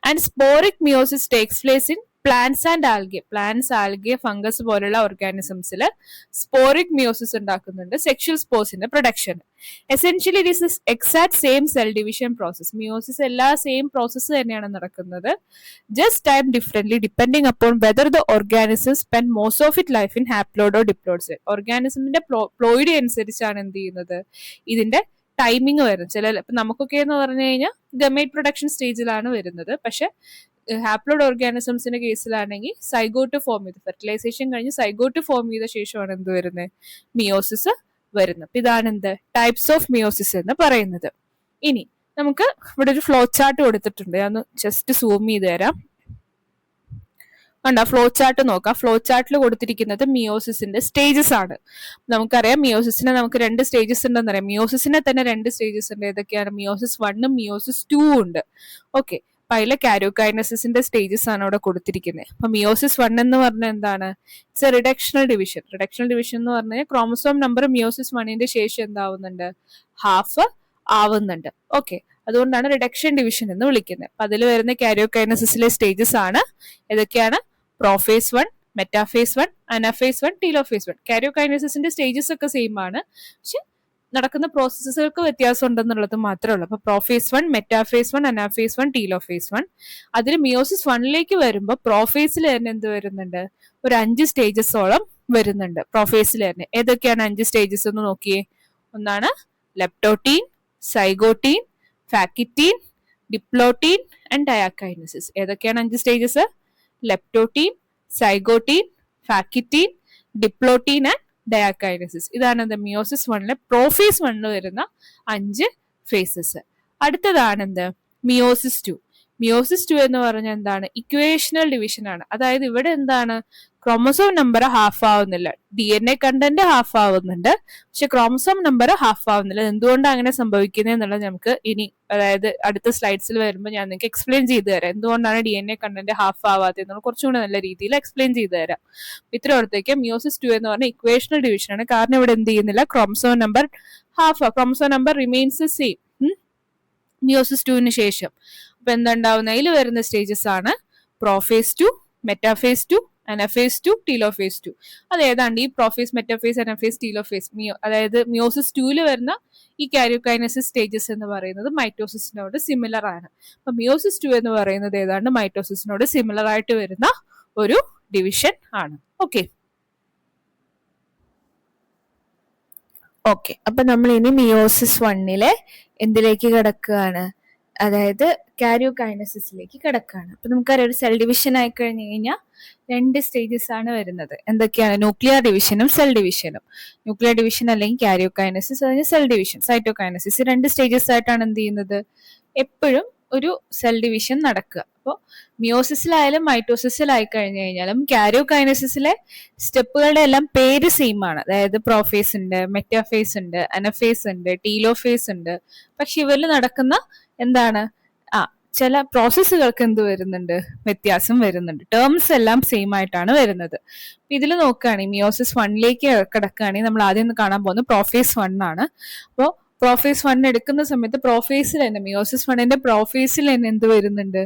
And sporic meiosis takes place in plants and algae. Plants, algae, fungus പോലുള്ള ഓർഗാനിസംസിൽ സ്പോറിക് മിയോസിസ് ഉണ്ടാക്കുന്നുണ്ട്, സെക്ഷൽ സ്പോർസിന്റെ production. Essentially it is exact same cell division process. Meiosis എല്ലാ സെയിം പ്രോസസ്സ് തന്നെയാണ് നടക്കുന്നത്, just time differently depending upon whether the organism spend most of it life in haploid or diploid cell. ഓർഗാനിസമിന്റെ പ്ലോയിഡ് അനുസരിച്ചാണ് എന്ത് ചെയ്യുന്നത്, ഇതിന്റെ ടൈമിങ് വരുന്നത്. ഇപ്പൊ നമുക്കൊക്കെ എന്ന് പറഞ്ഞു കഴിഞ്ഞാൽ ഗമേറ്റ് പ്രൊഡക്ഷൻ സ്റ്റേജിലാണ് വരുന്നത്. പക്ഷെ ഹാപ്ലോയിഡ് ഓർഗാനിസംസിന്റെ കേസിലാണെങ്കിൽ സൈഗോട്ട് ഫോം ചെയ്ത്, ഫെർട്ടിലൈസേഷൻ കഴിഞ്ഞ് സൈഗോട്ട് ഫോം ചെയ്ത ശേഷമാണ് എന്ത് വരുന്നത്, മിയോസിസ് വരുന്നത്. ഇതാണ് എന്ത്, ടൈപ്സ് ഓഫ് മിയോസിസ് എന്ന് പറയുന്നത്. ഇനി നമുക്ക് ഇവിടെ ഒരു ഫ്ലോ ചാർട്ട് കൊടുത്തിട്ടുണ്ട്, ഞാൻ ജസ്റ്റ് സൂം ചെയ്ത് തരാം. ഫ്ലോ ചാർട്ട് നോക്കാം. ഫ്ലോ ചാർട്ടിൽ കൊടുത്തിരിക്കുന്നത് മിയോസിസിന്റെ സ്റ്റേജസ് ആണ്. നമുക്കറിയാം മിയോസിസിനെ നമുക്ക് 2 സ്റ്റേജസ് ഉണ്ടെന്നറിയാം. മിയോസിസിനെ തന്നെ 2 സ്റ്റേജസ് ഉണ്ട്. ഏതൊക്കെയാണ്, മിയോസിസ് 1 മിയോസിസ് 2 ഉണ്ട്. ഓക്കെ, അപ്പൊ അതിലെ കാരിയോകൈനസിന്റെ സ്റ്റേജസ് ആണ് ഇവിടെ കൊടുത്തിരിക്കുന്നത്. അപ്പൊ മിയോസിസ് 1 എന്ന് പറഞ്ഞാൽ എന്താണ്, it's a reductional division. Reductional division എന്ന് പറഞ്ഞാൽ ക്രോമസോം നമ്പർ മിയോസിസ് 1ന്റെ ശേഷം എന്താവുന്നുണ്ട്, ഹാഫ് ആവുന്നുണ്ട്. ഓക്കെ, അതുകൊണ്ടാണ് റിഡക്ഷൻ ഡിവിഷൻ എന്ന് വിളിക്കുന്നത്. അപ്പൊ അതിൽ വരുന്ന കാരിയോകൈനസിലെ സ്റ്റേജസ് ആണ് ഏതൊക്കെയാണ്, പ്രോഫേസ് 1, മെറ്റാഫേസ് 1, അനാഫേസ് 1, ടീലോഫേസ് 1. കാരിയോകൈനസിന്റെ സ്റ്റേജസ് ഒക്കെ സെയിം ആണ്, പക്ഷെ നടക്കുന്ന പ്രോസസ്സുകൾക്ക് വ്യത്യാസം ഉണ്ടെന്നുള്ളത് മാത്രമേ ഉള്ളൂ. അപ്പൊ പ്രോഫേസ് 1, മെറ്റാഫേസ് 1, അനാഫേസ് 1, ടീലോഫേസ് 1. അതിൽ മിയോസിസ് 1ലേക്ക് വരുമ്പോൾ പ്രോഫേസിൽ തന്നെ എന്ത് വരുന്നുണ്ട്, ഒരു 5 സ്റ്റേജസോളം വരുന്നുണ്ട് പ്രോഫേസിൽ തന്നെ. ഏതൊക്കെയാണ് 5 സ്റ്റേജസ് എന്ന് നോക്കിയേ. ഒന്നാണ് ലെപ്റ്റോട്ടീൻ, സൈഗോട്ടീൻ, ഫാക്കിറ്റീൻ, ഡിപ്ലോട്ടീൻ ആൻഡ് ഡയാകൈനസിസ്. ഏതൊക്കെയാണ് 5 stages, leptotene, zygotene, pachytene, diplotene and ഡയാകൈനസിസ്. ഇതാണ് എന്ത്, മിയോസിസ് 1ലെ പ്രോഫേസ് 1 വരുന്ന 5 ഫേസസ്. അടുത്തതാണ് എന്ത്, മിയോസിസ് 2. മിയോസിസ് 2 എന്ന് പറഞ്ഞാൽ എന്താണ്, ഇക്വേഷണൽ ഡിവിഷൻ ആണ്. അതായത് ഇവിടെ എന്താണ്, ക്രോമസോം നമ്പർ ഹാഫ് ആവുന്നില്ല, DNA കണ്ടന്റ് ഹാഫ് ആവുന്നുണ്ട്, പക്ഷെ ക്രോമസോം നമ്പർ ഹാഫ് ആവുന്നില്ല. എന്തുകൊണ്ടാണ് അങ്ങനെ സംഭവിക്കുന്നത് എന്നുള്ളത് നമുക്ക് ഇനി, അതായത് അടുത്ത സ്ലൈഡ്സിൽ വരുമ്പോൾ ഞാൻ നിങ്ങൾക്ക് എക്സ്പ്ലെയിൻ ചെയ്തു തരാം. എന്തുകൊണ്ടാണ് DNA കണ്ടന്റ് ഹാഫ് ആവാത്തത് എന്നുള്ളത് കുറച്ചുകൂടി നല്ല രീതിയിൽ എക്സ്പ്ലെയിൻ ചെയ്തു തരാം. ഇത്രയോടത്തേക്ക് മിയോസിസ് 2 എന്ന് പറഞ്ഞാൽ ഇക്വേഷണൽ ഡിവിഷൻ ആണ്. കാരണം ഇവിടെ എന്ത് ചെയ്യുന്നില്ല, chromosome number half, chromosome number remains same meiosis 2ന് ശേഷം. അപ്പൊ എന്തുണ്ടാവുന്ന, അതിൽ വരുന്ന സ്റ്റേജസ് ആണ് prophase 2, metaphase two anaphase two telophase two. അത് ഏതാണ്ട് ഈ പ്രോഫേസ്, മെറ്റാഫേസ്, അനഫേസ്, ടീലോഫേസ്, അതായത് മിയോസിസ് 2 വരുന്ന ഈ കാരിയോകൈനസിസ് സ്റ്റേജസ് എന്ന് പറയുന്നത് മൈറ്റോസിസിനോട് സിമിലർ ആണ്. അപ്പൊ മിയോസിസ് 2 എന്ന് പറയുന്നത് ഏതാണ്ട് മൈറ്റോസിസിനോട് സിമിലർ ആയിട്ട് വരുന്ന ഒരു ഡിവിഷൻ ആണ്. ഓക്കെ അപ്പൊ നമ്മൾ ഇനി മിയോസിസ് 1 എന്തിലേക്ക് കിടക്കുകയാണ്, അതായത് കാരിയോകൈനസിസിലേക്ക് കിടക്കുകയാണ്. അപ്പൊ നമുക്കറിയാം ഒരു സെൽ ഡിവിഷൻ ആയി കഴിഞ്ഞു കഴിഞ്ഞാൽ 2 സ്റ്റേജസ് ആണ് വരുന്നത്. എന്തൊക്കെയാണ്? ന്യൂക്ലിയർ ഡിവിഷനും സെൽ ഡിവിഷനും. ന്യൂക്ലിയർ ഡിവിഷൻ അല്ലെങ്കിൽ കാരിയോകൈനസിസ്, അല്ലെങ്കിൽ സെൽ ഡിവിഷൻ സൈറ്റോകൈനസിസ്, 2 സ്റ്റേജസ് ആയിട്ടാണ് എന്ത് ചെയ്യുന്നത്, എപ്പോഴും ഒരു സെൽ ഡിവിഷൻ നടക്കുക. അപ്പോൾ മിയോസിസിലായാലും മൈറ്റോസിസിലായി കഴിഞ്ഞു കഴിഞ്ഞാലും കാരിയോകൈനസിസിലെ സ്റ്റെപ്പുകളുടെ എല്ലാം പേര് സെയിം ആണ്. അതായത് പ്രോഫേസ് ഉണ്ട്, മെറ്റാഫേസ് ഉണ്ട്, അനഫേസ് ഉണ്ട്, ടീലോഫേസ് ഉണ്ട്. പക്ഷെ ഇവരിൽ നടക്കുന്ന എന്താണ്, ചില പ്രോസസ്സുകൾക്ക് എന്ത് വരുന്നുണ്ട്, വ്യത്യാസം വരുന്നുണ്ട്. ടേംസ് എല്ലാം സെയിം ആയിട്ടാണ് വരുന്നത്. ഇതിൽ നോക്കുകയാണെങ്കിൽ മിയോസിസ് 1 കിടക്കുകയാണെങ്കിൽ നമ്മൾ ആദ്യം കാണാൻ പോകുന്നത് പ്രോഫേസ് 1 ആണ്. അപ്പോൾ പ്രോഫേസ് 1 എടുക്കുന്ന സമയത്ത് പ്രോഫേസിൽ തന്നെ, മിയോസിസ് 1 പ്രോഫേസിൽ തന്നെ എന്ത് വരുന്നുണ്ട്,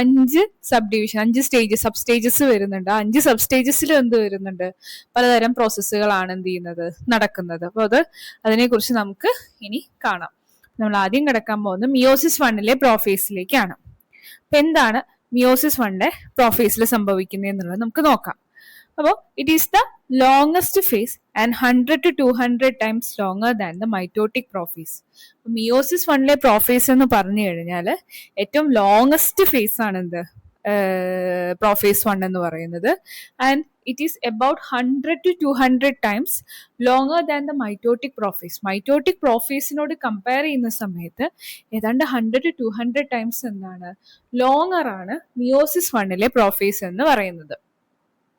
5 സബ് ഡിവിഷൻ, 5 സബ് സ്റ്റേജസ് വരുന്നുണ്ട്. 5 സബ് സ്റ്റേജസിൽ എന്ത് വരുന്നുണ്ട്, പലതരം പ്രോസസ്സുകളാണ് എന്ത് ചെയ്യുന്നത്, നടക്കുന്നത്. അപ്പോൾ അതിനെക്കുറിച്ച് നമുക്ക് ഇനി കാണാം. നമ്മൾ ആദ്യം കിടക്കാൻ പോകുന്നത് മിയോസിസ് 1 പ്രോഫേസിലേക്കാണ്. അപ്പൊ എന്താണ് മിയോസിസ് 1 പ്രോഫേസിൽ സംഭവിക്കുന്നത് എന്നുള്ളത് നമുക്ക് നോക്കാം. അപ്പോൾ it is the longest phase and 100 to 200 times longer than the mitotic prophase. Meiosis 1 prophase എന്ന് പറഞ്ഞു കഴിഞ്ഞാൽ ഏറ്റവും ലോങ്സ്റ്റ് ഫേസ് ആണ് എന്ത്, പ്രോഫേസ് 1 എന്ന് പറയുന്നത്. And it is about 100 to 200 times longer than the mitotic prophase. Mitotic പ്രോഫേസിനോട് കമ്പയർ ചെയ്യുന്ന സമയത്ത് ഏതാണ്ട് 100 to 200 times എന്താണ്, ലോങ്ങർ ആണ് മിയോസിസ് 1 പ്രോഫേസ് എന്ന് പറയുന്നത്.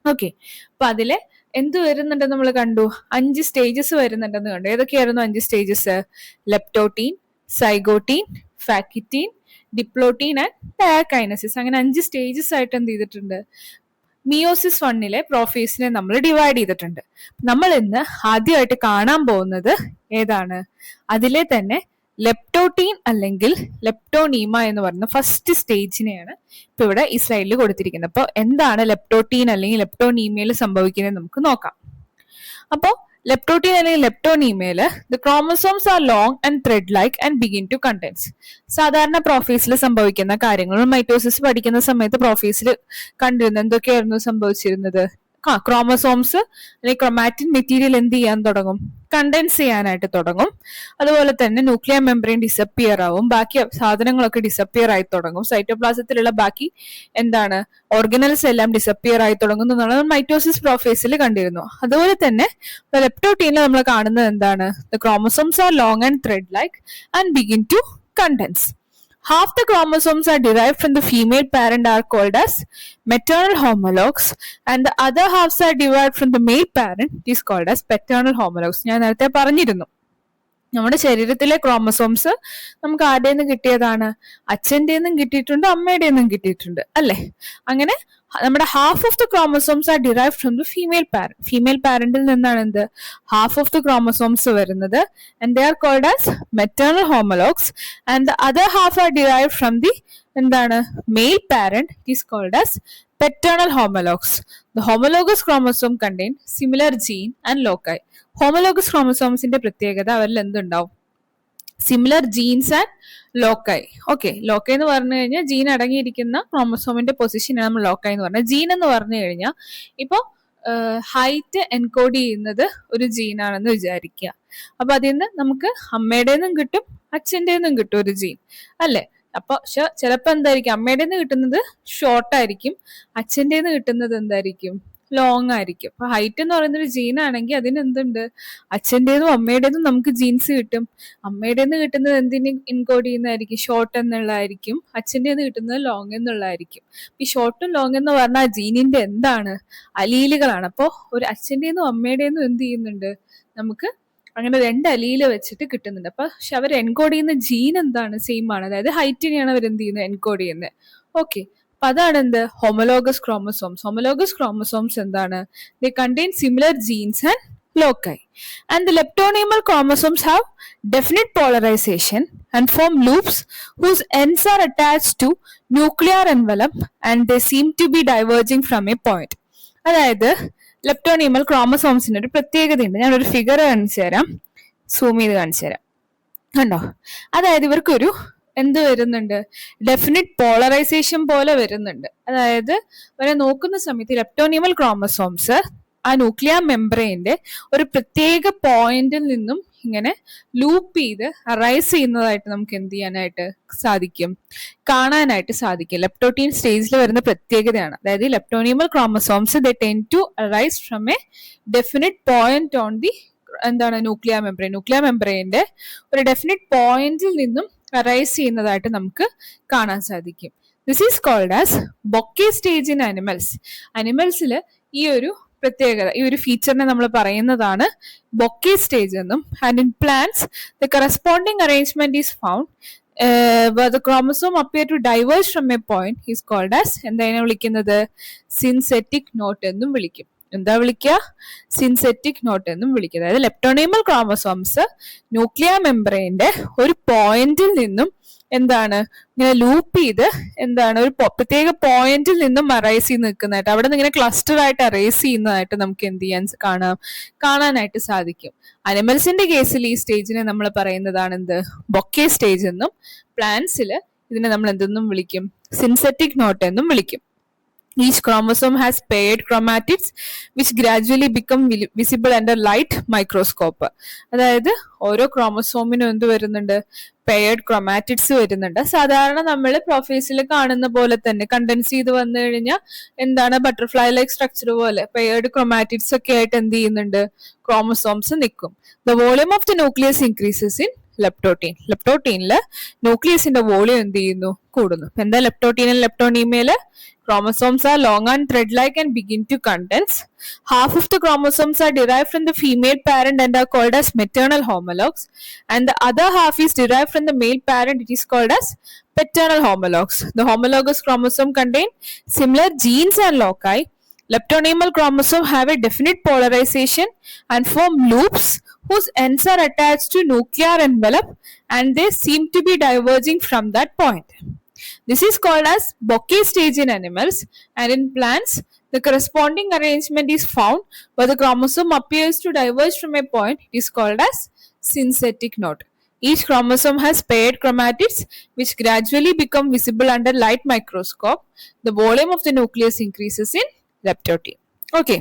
ഓക്കെ, അപ്പൊ അതില് എന്ത് വരുന്നുണ്ടെന്ന് നമ്മൾ കണ്ടു, 5 സ്റ്റേജസ് വരുന്നുണ്ടെന്ന് കണ്ടു. ഏതൊക്കെയായിരുന്നു 5 stages? Leptotene, zygotene, pachytene, diplotene and diakinesis. അങ്ങനെ 5 സ്റ്റേജസ് ആയിട്ട് എന്ത് ചെയ്തിട്ടുണ്ട്, മിയോസിസ് 1 പ്രോഫേസിനെ നമ്മൾ ഡിവൈഡ് ചെയ്തിട്ടുണ്ട്. നമ്മൾ ഇന്ന് ആദ്യമായിട്ട് കാണാൻ പോകുന്നത് ഏതാണ്, അതിലെ തന്നെ ലെപ്റ്റോട്ടീൻ അല്ലെങ്കിൽ ലെപ്റ്റോനീമ എന്ന് പറയുന്ന ഫസ്റ്റ് സ്റ്റേജിനെയാണ് ഇപ്പൊ ഇവിടെ ഈ സ്ലൈഡിൽ കൊടുത്തിരിക്കുന്നത്. അപ്പോൾ എന്താണ് ലെപ്റ്റോട്ടീൻ അല്ലെങ്കിൽ ലെപ്റ്റോനീമയിൽ സംഭവിക്കുന്നത് നമുക്ക് നോക്കാം. അപ്പോൾ ലെപ്റ്റോട്ടീൻ അല്ലെങ്കിൽ ലെപ്റ്റോനീമയില് the chromosomes are long and thread like and begin to condense. സാധാരണ പ്രോഫേസിൽ സംഭവിക്കുന്ന കാര്യങ്ങൾ മൈറ്റോസിസ് പഠിക്കുന്ന സമയത്ത് പ്രോഫേസിൽ കണ്ടിരുന്നത് എന്തൊക്കെയായിരുന്നു സംഭവിച്ചിരുന്നത്, ക്രോമസോംസ് അല്ലെങ്കിൽ ക്രൊമാറ്റിൻ മെറ്റീരിയൽ എന്ത് ചെയ്യാൻ തുടങ്ങും, കണ്ടൻസ് ചെയ്യാനായിട്ട് തുടങ്ങും. അതുപോലെ തന്നെ ന്യൂക്ലിയർ മെംബ്രെയിൻ ഡിസപ്പിയർ ആവും, ബാക്കി സാധനങ്ങളൊക്കെ ഡിസപ്പിയർ ആയി തുടങ്ങും. സൈറ്റോപ്ലാസത്തിലുള്ള ബാക്കി എന്താണ് ഓർഗനൽസ് എല്ലാം ഡിസപ്പിയർ ആയി തുടങ്ങും എന്നുള്ളത് മൈറ്റോസിസ് പ്രോഫേസിൽ കണ്ടിരുന്നു. അതുപോലെ തന്നെ ലെപ്റ്റോട്ടീനിൽ നമ്മൾ കാണുന്നത് എന്താണ്, the chromosomes are long and thread like and begin to condense. Half the chromosomes are derived from the female parent are called as maternal homologs and the other halves are derived from the male parent is called as paternal homologs. ഞാൻ നേരത്തെ പറഞ്ഞിരുന്നു നമ്മുടെ ശരീരത്തിലെ ക്രോമസോംസ് നമുക്ക് ആരുടെ നിന്നും കിട്ടിയതാണ്, അച്ഛൻ്റെ നിന്നും കിട്ടിയിട്ടുണ്ട്, അമ്മയുടെ നിന്നും കിട്ടിയിട്ടുണ്ട് അല്ലെ. അങ്ങനെ നമ്മുടെ half of the chromosomes are derive from the female parent. Female പാരന്റിൽ നിന്നാണ് എന്ത് ഹാഫ് ഓഫ് ദ ക്രോമസോംസ് വരുന്നത്. And they are called as maternal homologs and the other half are derive from the എന്താണ് male parent is called as paternal homologs. The homologous chromosome contain similar gene and loci. Homologous chromosomes പ്രത്യേകത അവരിൽ എന്തുണ്ടാവും, സിമിലർ ജീൻസ് ആൻഡ് ലോക്കായി. ഓക്കെ, ലോക്കായി എന്ന് പറഞ്ഞു കഴിഞ്ഞാൽ ജീൻ അടങ്ങിയിരിക്കുന്ന ക്രോമസോമിന്റെ പൊസിഷനാണ് നമ്മൾ ലോക്കായി എന്ന് പറഞ്ഞത്. ജീൻ എന്ന് പറഞ്ഞു കഴിഞ്ഞാൽ ഇപ്പൊ ഹൈറ്റ് എൻകോഡ് ചെയ്യുന്നത് ഒരു ജീനാണെന്ന് വിചാരിക്കുക. അപ്പൊ അതിൽ നിന്ന് നമുക്ക് അമ്മയുടെ നിന്നും കിട്ടും, അച്ഛൻ്റെ നിന്നും കിട്ടും ഒരു ജീൻ അല്ലെ. അപ്പൊ ചിലപ്പോ എന്തായിരിക്കും, അമ്മയുടെ നിന്ന് കിട്ടുന്നത് ഷോർട്ട് ആയിരിക്കും, അച്ഛൻ്റെ നിന്ന് കിട്ടുന്നത് എന്തായിരിക്കും, ലോങ് ആയിരിക്കും. അപ്പൊ ഹൈറ്റ് എന്ന് പറയുന്ന ഒരു ജീൻ ആണെങ്കിൽ അതിന് എന്തുണ്ട്, അച്ഛൻ്റെതും അമ്മയുടേതും നമുക്ക് ജീൻസ് കിട്ടും. അമ്മയുടെ നിന്ന് കിട്ടുന്നത് എന്തിന് ഇൻകോഡ് ചെയ്യുന്നതായിരിക്കും, ഷോർട്ട് എന്നുള്ളതായിരിക്കും. അച്ഛൻ്റെ നിന്ന് കിട്ടുന്നത് ലോങ് എന്നുള്ളതായിരിക്കും. ഈ ഷോർട്ടും ലോങ് എന്ന് പറഞ്ഞാൽ ജീനിന്റെ എന്താണ്, അലീലുകളാണ്. അപ്പോൾ ഒരു അച്ഛൻ്റെന്നും അമ്മയുടേന്നും എന്ത് ചെയ്യുന്നുണ്ട്, നമുക്ക് അങ്ങനെ 2 അലീല് വെച്ചിട്ട് കിട്ടുന്നുണ്ട്. അപ്പൊ പക്ഷെ അവർ എൻകോഡ് ചെയ്യുന്ന ജീൻ എന്താണ്, സെയിം ആണ്. അതായത് ഹൈറ്റിനെയാണ് അവർ എന്ത് ചെയ്യുന്നത്, എൻകോഡ് ചെയ്യുന്നത്. ഓക്കെ, അപ്പൊ അതാണ് എന്ത് ഹോമലോഗസ് ക്രോമസോംസ്. ഹോമലോഗസ് ക്രോമസോംസ് എന്താണ്, they contain similar genes and loci. And the leptonemal chromosomes have definite polarization and form loops whose ends are attached to nuclear envelope and they seem to be diverging from a point. അതായത് ലെപ്റ്റോണിയമൽ ക്രോമസോംസിന് ഒരു പ്രത്യേകതയുണ്ട്. ഞാനൊരു ഫിഗർ കാണിച്ചു തരാം, സൂം ചെയ്ത് കാണിച്ചു തരാം. കണ്ടോ? അതായത് ഇവർക്കൊരു എന്ത് വരുന്നുണ്ട്, ഡെഫിനിറ്റ് പോളറൈസേഷൻ പോലെ വരുന്നുണ്ട്. അതായത് അവരെ നോക്കുന്ന സമയത്ത് ലെപ്റ്റോണിയമൽ ക്രോമസോംസ് ആ ന്യൂക്ലിയർ മെംബ്രെയിന്റെ ഒരു പ്രത്യേക പോയിന്റിൽ നിന്നും ഇങ്ങനെ ലൂപ്പ് ചെയ്ത് അറൈസ് ചെയ്യുന്നതായിട്ട് നമുക്ക് എന്ത് ചെയ്യാനായിട്ട് സാധിക്കും, കാണാനായിട്ട് സാധിക്കും. ലെപ്റ്റോട്ടീൻ സ്റ്റേജിൽ വരുന്ന പ്രത്യേകതയാണ്. അതായത് leptonemal chromosomes they tend to arise from a definite point on the എന്താണ് ന്യൂക്ലിയർ മെംബ്രെയിൻ. ന്യൂക്ലിയർ മെംബ്രെയിന്റെ ഒരു ഡെഫിനിറ്റ് പോയിന്റിൽ നിന്നും അറൈസ് ചെയ്യുന്നതായിട്ട് നമുക്ക് കാണാൻ സാധിക്കും. This is called as bouquet stage in animals. അനിമൽസിൽ ഈ ഒരു പ്രത്യേകത, ഈ ഒരു ഫീച്ചറിനെ നമ്മൾ പറയുന്നതാണ് ബൊക്കെ സ്റ്റേജ് എന്നും. And in plants the corresponding arrangement is found where the chromosome appear to diverge from a point is called as എന്താണ് വിളിക്കുന്നത്, സിൻസെറ്റിക് നോട്ട് എന്നും വിളിക്കും. എന്താ വിളിക്കുക, സിൻസെറ്റിക് നോട്ട് എന്നും വിളിക്കുക. അതായത് ലെപ്റ്റോണിയമൽ ക്രോമസോംസ് ന്യൂക്ലിയർ മെംബ്രെയിന്റെ ഒരു പോയിന്റിൽ നിന്നും എന്താണ് ഇങ്ങനെ ലൂപ്പ് ചെയ്ത് എന്താണ് ഒരു പ്രത്യേക പോയിന്റിൽ നിന്നും അറൈസ് ചെയ്ത് നിൽക്കുന്നതായിട്ട്, അവിടെ നിന്ന് ഇങ്ങനെ ക്ലസ്റ്റർ ആയിട്ട് അറൈസ് ചെയ്യുന്നതായിട്ട് നമുക്ക് എന്ത് ചെയ്യാൻ കാണാനായിട്ട് സാധിക്കും. അനിമൽസിന്റെ കേസിൽ ഈ സ്റ്റേജിനെ നമ്മൾ പറയുന്നതാണ് എന്ത്, ബൊക്കെ സ്റ്റേജ് എന്നും. പ്ലാന്റ്സിൽ ഇതിനെ നമ്മൾ എന്തെന്നും വിളിക്കും, സിൻസെറ്റിക് നോട്ട് എന്നും വിളിക്കും. Each chromosome has paired chromatids which gradually become visible under light microscope. അതായത് ഓരോ ക്രോമസോമിനും എന്ത് വരുന്നുണ്ട്, പെയർഡ് ക്രോമാറ്റിഡ്സ് വരുന്നുണ്ട്. സാധാരണ നമ്മൾ പ്രൊഫേസിൽ കാണുന്ന പോലെ തന്നെ കണ്ടൻസ് ചെയ്ത് വന്നു കഴിഞ്ഞാൽ എന്താണ് ബട്ടർഫ്ലൈ ലൈക്ക് സ്ട്രക്ചർ പോലെ പെയർഡ് ക്രോമാറ്റിഡ്സ് ഒക്കെ ആയിട്ട് എന്ത് ചെയ്യുന്നുണ്ട്, ക്രോമസോംസ് നിൽക്കും. The volume of the nucleus increases in leptotene. ലെപ്റ്റോട്ടീനില് ന്യൂക്ലിയസിന്റെ വോളിയം എന്ത് ചെയ്യുന്നു, കൂടുന്നു. എന്താ ലെപ്റ്റോട്ടീനിൽ ലെപ്റ്റോണീമയില് chromosomes are long and thread-like and begin to condense. Half of the chromosomes are derived from the female parent and are called as maternal homologs, and the other half is derived from the male parent. It is called as paternal homologs. The homologous chromosome contain similar genes and loci. Leptonemal chromosomes have a definite polarization and form loops whose ends are attached to nuclear envelope and they seem to be diverging from that point. This is called as bouquet stage in animals, and in plants the corresponding arrangement is found where the chromosome appears to diverge from a point. It is called as synthetic knot. Each chromosome has paired chromatids which gradually become visible under light microscope. The volume of the nucleus increases in leptotin. Okay.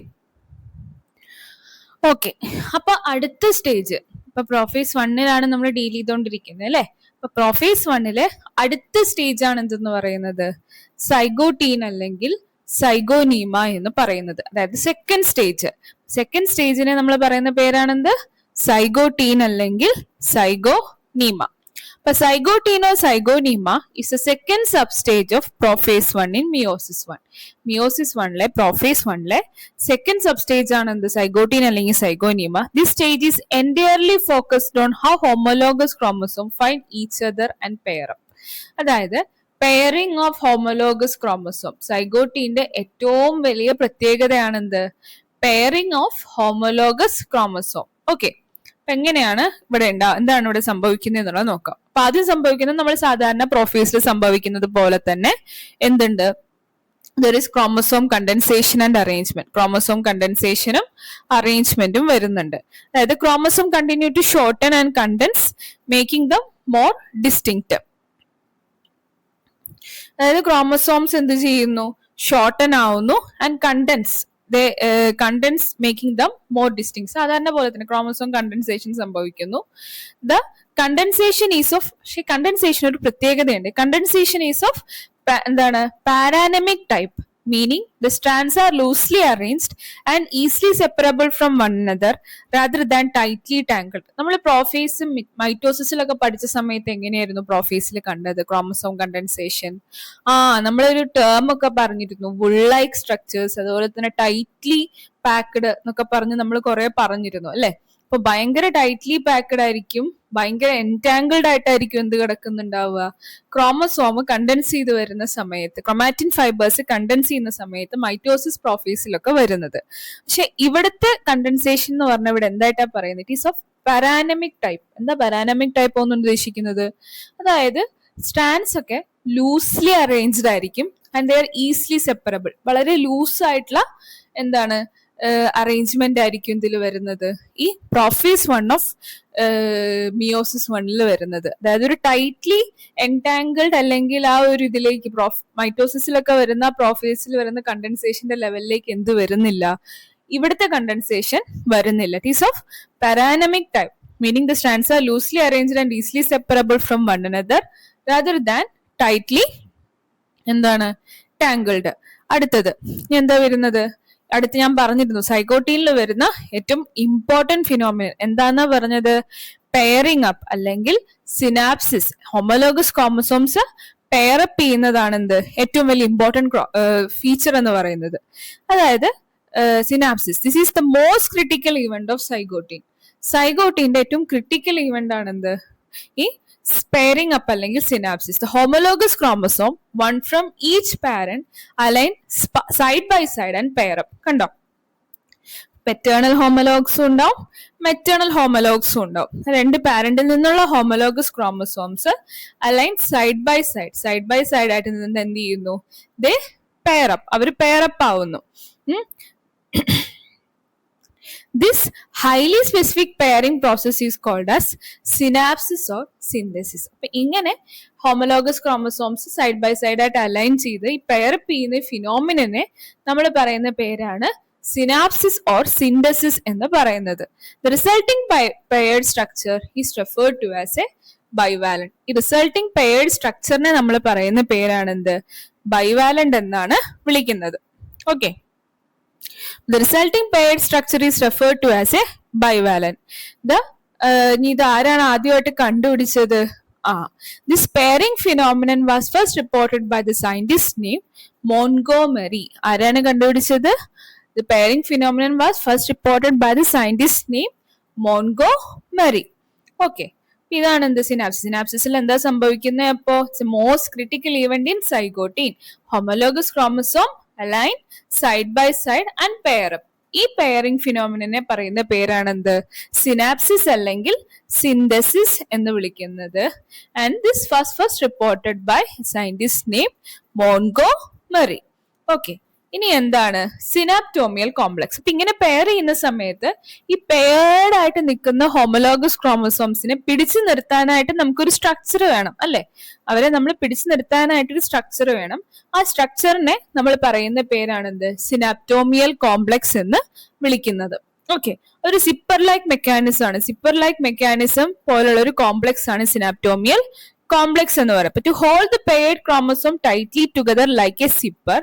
Okay, അപ്പൊ അടുത്ത സ്റ്റേജ് ഇപ്പൊ പ്രോഫേസ് 1-ലാണ് നമ്മൾ ഡീൽ ചെയ്തോണ്ടിരിക്കുന്നത് അല്ലെ. അപ്പൊ പ്രോഫേസ് 1-ല് അടുത്ത സ്റ്റേജ് ആണ് എന്തെന്ന് പറയുന്നത്, സൈഗോട്ടീൻ അല്ലെങ്കിൽ സൈഗോനീമ എന്ന് പറയുന്നത്. അതായത് സെക്കൻഡ് സ്റ്റേജ്. സെക്കൻഡ് സ്റ്റേജിനെ നമ്മൾ പറയുന്ന പേരാണെന്ത്, സൈഗോട്ടീൻ അല്ലെങ്കിൽ സൈഗോനീമ. അപ്പൊ zygotene or zygonema is a second sub stage of prophase 1 in meiosis 1. Meiosis 1-ലെ പ്രോഫേസ് 1-ലെ സെക്കൻഡ് സബ് സ്റ്റേജ് ആണ് എന്ത്, സൈഗോട്ടീൻ അല്ലെങ്കിൽ zygonema. This stage is entirely focused on how homologous chromosome find each other and pair up. അതായത് പെയറിംഗ് ഓഫ് ഹോമോലോഗസ് ക്രോമസോം. സൈഗോട്ടീന്റെ ഏറ്റവും വലിയ പ്രത്യേകതയാണ് എന്ത്, pairing of homologous chromosome. Okay, എങ്ങനെയാണ് ഇവിടെ എന്താണ് ഇവിടെ സംഭവിക്കുന്നത് എന്നുള്ളത് നോക്കാം. അപ്പൊ ആദ്യം സംഭവിക്കുന്നത് നമ്മൾ സാധാരണ പ്രോഫേസിൽ സംഭവിക്കുന്നത് പോലെ തന്നെ എന്തുണ്ട്, there is chromosome condensation and arrangement. Chromosome condensation arrangementum വരുന്നുണ്ട്. അതായത് chromosome continue to shorten and condense, making them more distinct. അതായത് chromosomes എന്ത് ചെയ്യുന്നു, ഷോർട്ടൻ ആവുന്നു and condense, they condense making them more distinct. സാധാരണ പോലെ തന്നെ ക്രോമസോം കണ്ടൻസേഷൻ സംഭവിക്കുന്നു. The condensation is of, പക്ഷേ കണ്ടൻസേഷൻ ഒരു പ്രത്യേകതയുണ്ട്. കണ്ടൻസേഷൻ ഈസ് ഓഫ് എന്താണ്, paranemic type, meaning the strands are loosely arranged and easily separable from one another rather than tightly tangled. നമ്മൾ പ്രോഫേസും മൈറ്റോസിസിലൊക്കെ പഠിച്ച സമയത്ത് എങ്ങനെയായിരുന്നു പ്രോഫേസിൽ കണ്ടത് ക്രോമസോം കണ്ടൻസേഷൻ? നമ്മളൊരു ടേം ഒക്കെ പറഞ്ഞിരുന്നു, വുൾ ലൈക്ക് സ്ട്രക്ചേഴ്സ്, അതുപോലെ തന്നെ ടൈറ്റ്ലി പാക്ഡ് എന്നൊക്കെ പറഞ്ഞ് നമ്മൾ കുറെ പറഞ്ഞിരുന്നു അല്ലെ. അപ്പൊ ഭയങ്കര ടൈറ്റ്ലി പാക്ഡ് ആയിരിക്കും ഭയങ്കര എൻറ്റാങ്കിൾഡ് ആയിട്ടായിരിക്കും എന്ത് കിടക്കുന്നുണ്ടാവുക, ക്രോമസോം കണ്ടൻസ് ചെയ്ത് വരുന്ന സമയത്ത്, ക്രൊമാറ്റിൻ ഫൈബേഴ്സ് കണ്ടൻസ് ചെയ്യുന്ന സമയത്ത് മൈറ്റോസിസ് പ്രോഫേസിലൊക്കെ വരുന്നത്. പക്ഷെ ഇവിടുത്തെ കണ്ടൻസേഷൻ എന്ന് പറഞ്ഞാൽ ഇവിടെ എന്തായിട്ടാ പറയുന്നത്, it is of paranemic type. എന്താ പാരാനമിക് ടൈപ്പ് എന്ന് ഉദ്ദേശിക്കുന്നത്? അതായത് സ്ട്രാൻഡ്സ് ഒക്കെ ലൂസ്ലി അറേഞ്ച്ഡ് ആയിരിക്കും and they R easily separable. വളരെ ലൂസ് ആയിട്ടുള്ള എന്താണ് അറേഞ്ച്മെന്റ് ആയിരിക്കും ഇതിൽ വരുന്നത്, ഈ പ്രോഫേസ് 1 ഓഫ് മിയോസിസ് 1 വരുന്നത്. അതായത് ഒരു ടൈറ്റ്ലി എൻടാങ്കിൾഡ് അല്ലെങ്കിൽ ആ ഒരു ഇതിലേക്ക് മൈറ്റോസിസിലൊക്കെ വരുന്ന പ്രോഫേസിൽ വരുന്ന കണ്ടൻസേഷന്റെ ലെവലിലേക്ക് എന്ത് വരുന്നില്ല, ഇവിടുത്തെ കണ്ടൻസേഷൻ വരുന്നില്ല. It is of paranemic type, meaning the strands are loosely arranged and easily separable from one another rather than tightly എന്താണ് ടാങ്കിൾഡ്. അടുത്തത് എന്താ വരുന്നത്, അടുത്ത് ഞാൻ പറഞ്ഞിരുന്നു സൈഗോട്ടീനിൽ വരുന്ന ഏറ്റവും ഇമ്പോർട്ടന്റ് ഫിനോമിനൻ എന്താന്നാ പറഞ്ഞത്, പെയറിംഗ് അപ്പ് അല്ലെങ്കിൽ സിനാപ്സിസ്. ഹോമോലോഗസ് ക്രോമസോംസ് പെയറപ്പ് ചെയ്യുന്നതാണ് എന്ത് ഏറ്റവും വലിയ ഇമ്പോർട്ടന്റ് ഫീച്ചർ എന്ന് പറയുന്നത്. അതായത് synapsis, this is the most critical event of zygotene. സൈഗോട്ടീന്റെ ഏറ്റവും ക്രിട്ടിക്കൽ ഇവന്റ് ആണെന്ത്, ഈ പെയറിംഗ് അപ്പ് അല്ലെങ്കിൽ synapsis. The homologous chromosome one from each parent align side by side and pair up. കണ്ടോ, പെറ്റേണൽ ഹോമോലോഗ്സും ഉണ്ടാവും മെറ്റേണൽ ഹോമോലോഗ്സും ഉണ്ടാവും. രണ്ട് പാരന്റിൽ നിന്നുള്ള homologous chromosomes align side by side ആയിട്ട് നിന്ന് എന്ത് ചെയ്യുന്നു, ദേ പെയർ അപ്പ്, അവർ പെയർ അപ്പ് ആവുന്നു. This highly specific pairing process is called as synapsis or synthesis. അപ്പൊ ഇങ്ങനെ homologous chromosomes side by side ആയിട്ട് അലൈൻ ചെയ്ത് ഈ പെയർ ചെയ്യുന്ന ഫിനോമിനെ നമ്മൾ പറയുന്ന പേരാണ് സിനാപ്സിസ് ഓർ സിന്തസിസ് എന്ന് പറയുന്നത്. The resulting paired structure is referred to as a bivalent. ഈ റിസൾട്ടിംഗ് പെയർഡ് സ്ട്രക്ചറിനെ നമ്മൾ പറയുന്ന പേരാണ് എന്ത്, ബൈവാലന്റ് എന്നാണ് വിളിക്കുന്നത്. Okay, the resulting paired structure is referred to as a bivalent. ഇത് ആരാണ് ആദ്യമായിട്ട് കണ്ടുപിടിച്ചത്? This pairing phenomenon was first reported by the scientist named Montgomery. ആരാണ് കണ്ടുപിടിച്ചത്? The pairing phenomenon was first reported by the scientist named Montgomery. Okay, ഇതാണ് എന്ത് സിനാപ്സിസ്. സിനാപ്സിസിൽ എന്താ സംഭവിക്കുന്നത്? അപ്പോ most critical event in zygotene, homologous chromosome align side by side and pair up. ഈ പെയറിംഗ് ഫിനോമിനെ പറയുന്ന പേരാണെന്ത്, സിനാപ്സിസ് അല്ലെങ്കിൽ സിന്തസിസ് എന്ന് വിളിക്കുന്നത്. And this first reported by scientist name Montgomery. Okay, ഇനി എന്താണ് സിനാപ്റ്റോമിയൽ കോംപ്ലക്സ്? അപ്പൊ ഇങ്ങനെ പെയർ ചെയ്യുന്ന സമയത്ത് ഈ പെയർഡ് ആയിട്ട് നിൽക്കുന്ന ഹോമോലോഗസ് ക്രോമസോംസിനെ പിടിച്ചു നിർത്താനായിട്ട് നമുക്കൊരു സ്ട്രക്ചർ വേണം അല്ലെ, അവരെ നമ്മൾ പിടിച്ചു നിർത്താനായിട്ടൊരു സ്ട്രക്ചർ വേണം. ആ സ്ട്രക്ചറിനെ നമ്മൾ പറയുന്ന പേരാണെന്ത്, സിനാപ്റ്റോമിയൽ കോംപ്ലക്സ് എന്ന് വിളിക്കുന്നത്. ഓക്കെ, ഒരു സിപ്പർ ലൈക്ക് മെക്കാനിസം ആണ്. സിപ്പർ ലൈക്ക് മെക്കാനിസം പോലുള്ള ഒരു കോംപ്ലക്സ് ആണ് സിനാപ്റ്റോമിയൽ കോംപ്ലക്സ് എന്ന് പറയുന്നത്. To hold the paired chromosome tightly together like a zipper,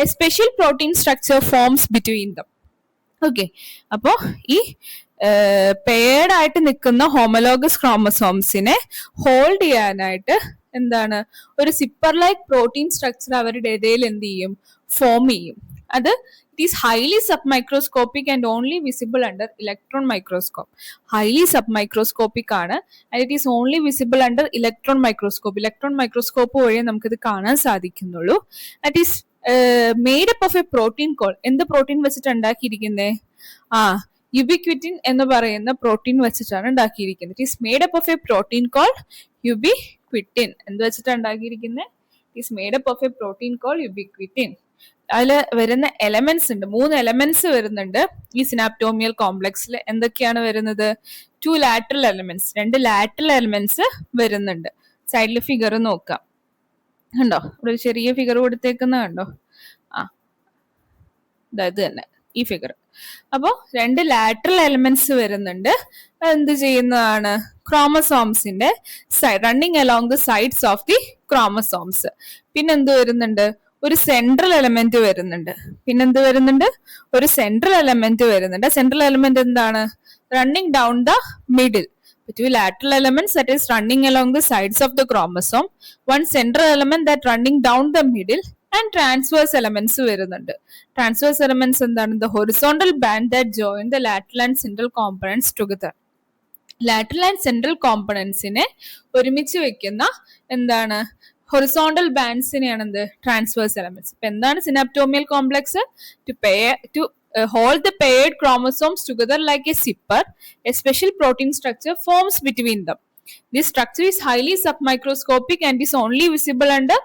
a special protein structure forms between them. Okay, അപ്പോ ഈ പെയർഡ് ആയിട്ട് നിൽക്കുന്ന ഹോമോലോഗസ് ക്രോമസോംസിനെ ഹോൾഡ് ചെയ്യാനായിട്ട് എന്താണ്, ഒരു സിപ്പർ ലൈക്ക് പ്രോട്ടീൻ സ്ട്രക്ചർ അവരുടെ ഇടയിൽ എന്ത് ചെയ്യും, ഫോം ചെയ്യും. അത് it is highly submicroscopic and only visible under electron microscope. Highly submicroscopic ആണ് and it is only visible under electron microscope. Electron microscope വഴി നമുക്കിത് കാണാൻ സാധിക്കുന്നുള്ളൂ. That is made up of a protein called, എന്ത് പ്രോട്ടീൻ വെച്ചിട്ട് ഉണ്ടാക്കിയിരിക്കുന്നേ, യുബിക്വിറ്റിൻ എന്ന് പറയുന്ന പ്രോട്ടീൻ വെച്ചിട്ടാണ് ഉണ്ടാക്കിയിരിക്കുന്നത്. It is made up of a protein called ubiquitin. എന്ത് വെച്ചിട്ടാണ് ഉണ്ടാക്കിയിരിക്കുന്നത്? It is made up of a protein called ubiquitin. അതില് വരുന്ന എലമെന്റ്സ് ഉണ്ട്, 3 എലമെന്റ്സ് വരുന്നുണ്ട് ഈ സിനാപ്റ്റോമിയൽ കോംപ്ലക്സിൽ. എന്തൊക്കെയാണ് വരുന്നത്? 2 ലാറ്ററൽ എലമെന്റ്സ്, 2 ലാറ്ററൽ എലമെന്റ്സ് വരുന്നുണ്ട്. സൈഡിൽ ഫിഗർ നോക്കാം, കണ്ടോ, ഒരു ചെറിയ ഫിഗർ കൊടുത്തേക്കുന്ന കണ്ടോ, ഇത് തന്നെ ഈ ഫിഗർ. അപ്പോ 2 ലാറ്ററൽ എലമെന്റ്സ് വരുന്നുണ്ട്. എന്ത് ചെയ്യുന്നതാണ്, ക്രോമസോംസിന്റെ running along the sides of the chromosomes. പിന്നെന്ത് വരുന്നുണ്ട്, ഒരു സെൻട്രൽ എലമെന്റ് വരുന്നുണ്ട്. പിന്നെന്ത് വരുന്നുണ്ട്, ഒരു സെൻട്രൽ എലമെന്റ് വരുന്നുണ്ട്. സെൻട്രൽ എലമെന്റ് എന്താണ്, running down the middle. Two lateral elements that is running along the sides of the chromosome, one central element that running down the middle, and transverse elements വരുന്നുണ്ട്. Transverse elements എന്താണ്, the horizontal band that join the lateral and central components together. Lateral and central കോമ്പണൻസിനെ ഒരുമിച്ച് വെക്കുന്ന എന്താണ് ഹൊറിസോണ്ടൽ ബാൻഡ്സിനെയാണ് എന്ത് ട്രാൻസ്വേഴ്സ് എലമെന്റ്സ്. ഇപ്പൊ എന്താണ് synaptonemal complex? To hold the paired chromosomes together like a zipper, a special protein structure forms between them. This structure is highly submicroscopic and is only visible under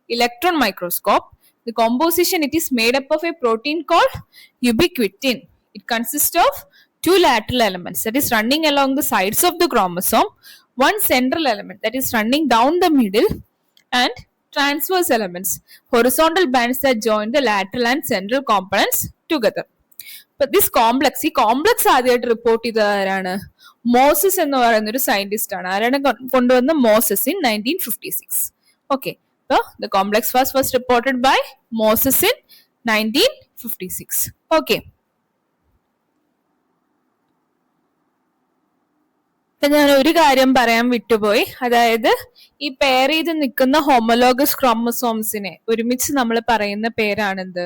electron microscope. The composition, it is made up of a protein called ubiquitin. It consists of two lateral elements that is running along the sides of the chromosome, one central element that is running down the middle, and transverse elements, horizontal bands that join the lateral and central components together. But this complex, ഈ കോംപ്ലക്സ് ആദ്യമായിട്ട് റിപ്പോർട്ട് ചെയ്തത് ആരാണ്? മോസസ് എന്ന് പറയുന്ന ഒരു സയന്റിസ്റ്റ് ആണ്. ആരാണ് കൊണ്ടുവന്ന? Moses in 1956. Okay, so the complex was first reported by Moses in 1956. Okay. ഞാൻ ഒരു കാര്യം പറയാൻ വിട്ടുപോയി. അതായത് ഈ പെയർ ചെയ്ത് നിൽക്കുന്ന ഹോമോലോഗസ് ക്രോമസോംസിനെ ഒരുമിച്ച് നമ്മൾ പറയുന്ന പേരാണെന്ത്?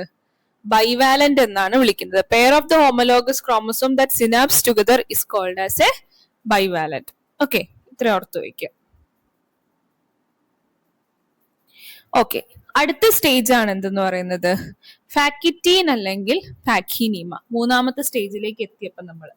ബൈവാലന്റ് എന്നാണ് വിളിക്കുന്നത്. Pair of the homologous chromosome that synapse together is called as A bivalent. Okay, ഇത്ര ഓർത്ത് വയ്ക്കുക. ഓക്കെ, അടുത്ത സ്റ്റേജ് ആണ് എന്തെന്ന് പറയുന്നത്? ഫാക്കിറ്റീൻ അല്ലെങ്കിൽ ഫാക്കിനീമ. മൂന്നാമത്തെ സ്റ്റേജിലേക്ക് എത്തിയപ്പോൾ നമ്മൾ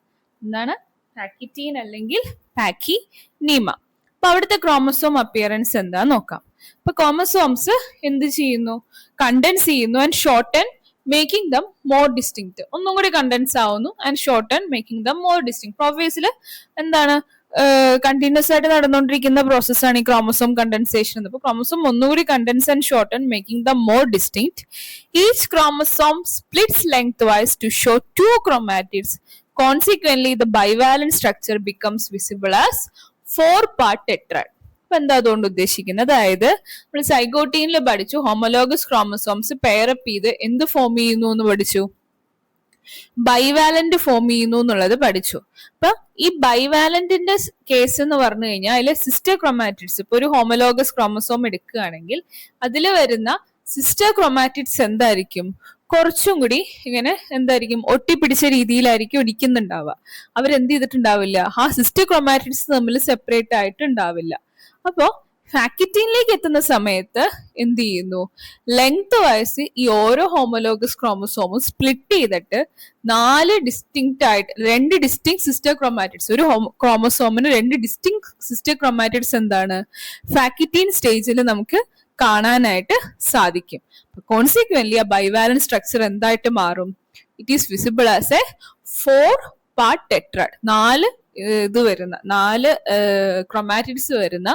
എന്താണ്? ഫാക്കിറ്റീൻ അല്ലെങ്കിൽ ഫാക്കിനീമ. അപ്പൊ അവിടുത്തെ ക്രോമസോം അപ്പിയറൻസ് എന്താ നോക്കാം. അപ്പൊ ക്രോമസോംസ് എന്ത് ചെയ്യുന്നു? കണ്ടൻസ് ചെയ്യുന്നു and shorten making them more distinct. ഒന്നും കൂടി കണ്ടൻസ് ആവുന്നു and shorten making them more distinct. പ്രൊഫേസിൽ എന്താണ് കണ്ടിന്യൂസ് ആയിട്ട് നടന്നുകൊണ്ടിരിക്കുന്ന പ്രോസസ്സാണ് ഈ ക്രോമസോം കണ്ടൻസേഷൻ. അപ്പൊ ക്രോമസോം ഒന്നുകൂടി condense and shorten making them more distinct. Each chromosome splits lengthwise to show two chromatids. Consequently, the bivalent structure becomes visible as 4-part tetrad. അപ്പൊ എന്താ അതുകൊണ്ട് ഉദ്ദേശിക്കുന്നത്? അതായത് നമ്മൾ സൈഗോട്ടീനിൽ പഠിച്ചു ഹോമോലോഗസ് ക്രോമസോംസ് പെയറപ്പ് ചെയ്ത് എന്ത് ഫോം ചെയ്യുന്നു എന്ന് പഠിച്ചു? ബൈവാലന്റ് ഫോം ചെയ്യുന്നു എന്നുള്ളത് പഠിച്ചു. അപ്പൊ ഈ ബൈവാലന്റിന്റെ കേസ് എന്ന് പറഞ്ഞു കഴിഞ്ഞാൽ അതിലെ സിസ്റ്റർ ക്രോമാറ്റിഡ്സ്, ഇപ്പൊ ഒരു ഹോമോലോഗസ് ക്രോമസോം എടുക്കുകയാണെങ്കിൽ അതിൽ വരുന്ന സിസ്റ്റർ ക്രോമാറ്റിഡ്സ് എന്തായിരിക്കും? കുറച്ചും കൂടി ഇങ്ങനെ എന്തായിരിക്കും? ഒട്ടിപ്പിടിച്ച രീതിയിലായിരിക്കും ഇരിക്കുന്നുണ്ടാവുക. അവരെന്ത് ചെയ്തിട്ടുണ്ടാവില്ല? ആ സിസ്റ്റർ ക്രോമാറ്റിഡ്സ് തമ്മിൽ സെപ്പറേറ്റ് ആയിട്ട് ഉണ്ടാവില്ല. അപ്പോ ഫാക്കിറ്റീനിലേക്ക് എത്തുന്ന സമയത്ത് എന്ത് ചെയ്യുന്നു? ലെങ്ത് വൈസ് ഈ ഓരോ ഹോമോലോഗസ് ക്രോമസോമും സ്പ്ലിറ്റ് ചെയ്തിട്ട് 4 ഡിസ്റ്റിങ്ക്റ്റ് ആയിട്ട് 2 ഡിസ്റ്റിങ് സിസ്റ്റർ ക്രോമാറ്റിഡ്സ്, ഒരു ക്രോമസോമിന് 2 ഡിസ്റ്റിങ് സിസ്റ്റർ ക്രോമാറ്റിഡ്സ് എന്താണ് ഫാക്കിറ്റീൻ സ്റ്റേജിൽ നമുക്ക് കാണാനായിട്ട് സാധിക്കും. കോൺസിക്വന്റ്ലി ആ ബൈവാലന്റ് സ്ട്രക്ചർ എന്തായിട്ട് മാറും? It is visible as A 4-part tetrad. 4 chromatids വരുന്ന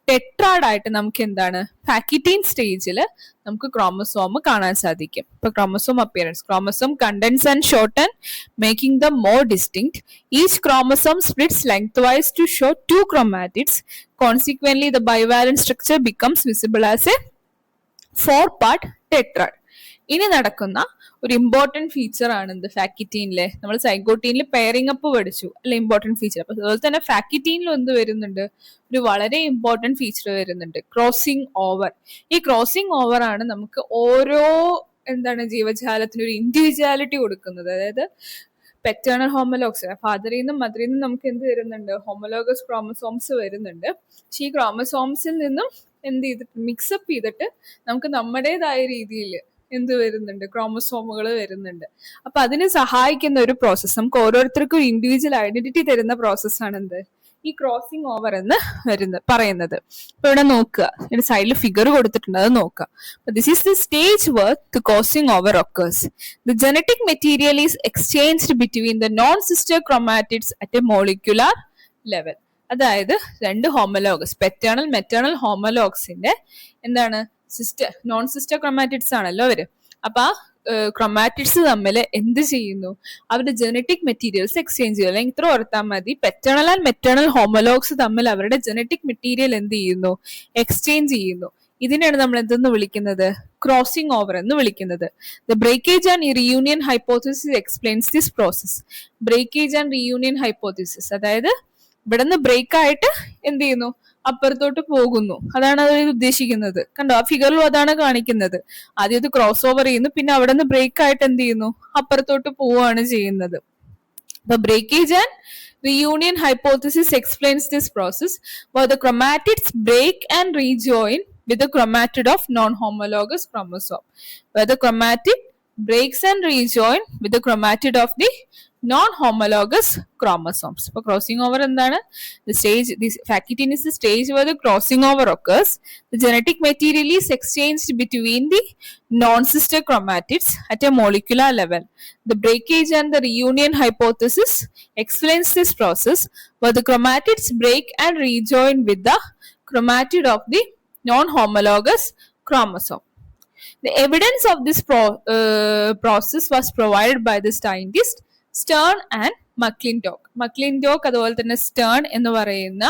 ടെട്രാഡ് ആയിട്ട് നമുക്ക് എന്താണ് ഫാക്കിറ്റീൻ സ്റ്റേജിൽ നമുക്ക് ക്രോമസോം കാണാൻ സാധിക്കും. ഇപ്പൊ chromosome appearance, chromosome condense and shorten making them more distinct. Each chromosome splits lengthwise to show 2 chromatids. Consequently, the bivalent structure becomes visible as a 4-part tetrad. ഇനി നടക്കുന്ന ഒരു ഇമ്പോർട്ടന്റ് ഫീച്ചർ ആണ് എന്ത്? ഫാക്കിറ്റീനിലെ നമ്മൾ സൈഗോട്ടീനിൽ പെയറിംഗ് അപ്പ് പഠിച്ചു അല്ലെ, ഇമ്പോർട്ടന്റ് ഫീച്ചർ. അപ്പൊ അതുപോലെ തന്നെ ഫാക്കിറ്റീനിലും എന്ത് വരുന്നുണ്ട്? ഒരു വളരെ ഇമ്പോർട്ടന്റ് ഫീച്ചർ വരുന്നുണ്ട്, ക്രോസിംഗ് ഓവർ. ഈ ക്രോസിംഗ് ഓവർ ആണ് നമുക്ക് ഓരോ ജീവജാലത്തിന് ഒരു ഇൻഡിവിജ്വാലിറ്റി കൊടുക്കുന്നത്. അതായത് പെറ്റേണൽ ഹോമോലോഗ്സ്, ഫാദറിൽ നിന്നും മദറിൽ നിന്നും നമുക്ക് എന്ത് വരുന്നുണ്ട്? ഹോമോലോഗസ് ക്രോമസോംസ് വരുന്നുണ്ട്. പക്ഷെ ഈ ക്രോമസോംസിൽ നിന്നും എന്ത് ചെയ്തിട്ട് മിക്സപ്പ് ചെയ്തിട്ട് നമുക്ക് നമ്മുടേതായ രീതിയിൽ എന്ത് വരുന്നുണ്ട്? ക്രോമസോമുകൾ വരുന്നുണ്ട്. അപ്പൊ അതിനെ സഹായിക്കുന്ന ഒരു പ്രോസസ്സ്, നമുക്ക് ഓരോരുത്തർക്കും ഇൻഡിവിജ്വൽ ഐഡന്റിറ്റി തരുന്ന പ്രോസസ്സാണ് എന്ത്? ഈ ക്രോസിംഗ് ഓവർ എന്ന് പറയുന്നത്. അപ്പൊ ഇവിടെ നോക്കുക, ഇതിന്റെ സൈഡിൽ ഫിഗർ കൊടുത്തിട്ടുണ്ട്, അത് നോക്കുക. This is the stage where the crossing over occurs. The genetic material is exchanged between the non sister chromatids at a molecular level. അതായത് 2 ഹോമോലോഗസ്, പെറ്റേണൽ മെറ്റേണൽ ഹോമോലോഗ്സിന്റെ നോൺ സിസ്റ്റർ ക്രോമാറ്റിഡ്സ് ആണല്ലോ അവര്. അപ്പൊ ക്രോമാറ്റിഡ്സ് തമ്മിൽ എന്ത് ചെയ്യുന്നു? അവരുടെ ജനറ്റിക് മെറ്റീരിയൽസ് എക്സ്ചേഞ്ച് ചെയ്യുക. അല്ലെങ്കിൽ ഇത്ര ഓർത്താൽ മതി, പെറ്റേണൽ ആൻഡ് മെറ്റേണൽ ഹോമോലോഗ്സ് തമ്മിൽ അവരുടെ ജനറ്റിക് മെറ്റീരിയൽ എന്ത് ചെയ്യുന്നു? എക്സ്ചേഞ്ച് ചെയ്യുന്നു. ഇതിനെയാണ് നമ്മൾ എന്തെന്ന് വിളിക്കുന്നത്? ക്രോസിംഗ് ഓവർ എന്ന് വിളിക്കുന്നത്. The breakage and reunion hypothesis explains this process. Breakage and reunion hypothesis, അതായത് ഇവിടെ നിന്ന് ബ്രേക്ക് ആയിട്ട് എന്ത് ചെയ്യുന്നു? അപ്പുറത്തോട്ട് പോകുന്നു. അതാണ് അത് ഉദ്ദേശിക്കുന്നത്. കണ്ടോ, ആ ഫിഗറിലും അതാണ് കാണിക്കുന്നത്. ആദ്യം അത് ക്രോസ് ഓവർ ചെയ്യുന്നു, പിന്നെ അവിടെ നിന്ന് ബ്രേക്ക് ആയിട്ട് എന്ത് ചെയ്യുന്നു? അപ്പുറത്തോട്ട് പോവുകയാണ് ചെയ്യുന്നത്. The breakage and reunion hypothesis explains this process, where the chromatids break and rejoin with the chromatid of non-homologous chromosome. Where the chromatid breaks and rejoin with the chromatid of the non-homologous chromosomes. So crossing over എന്താണ്? The stage, this Fakitin is the stage where the crossing over occurs. The genetic material is exchanged between the non-sister chromatids at a molecular level. The breakage and the reunion hypothesis explains this process, where the chromatids break and rejoin with the chromatid of the non-homologous chromosome. The evidence of this process was provided by the scientist Stern and McClintock. McClintock അതുപോലെ തന്നെ സ്റ്റേൺ എന്ന് പറയുന്ന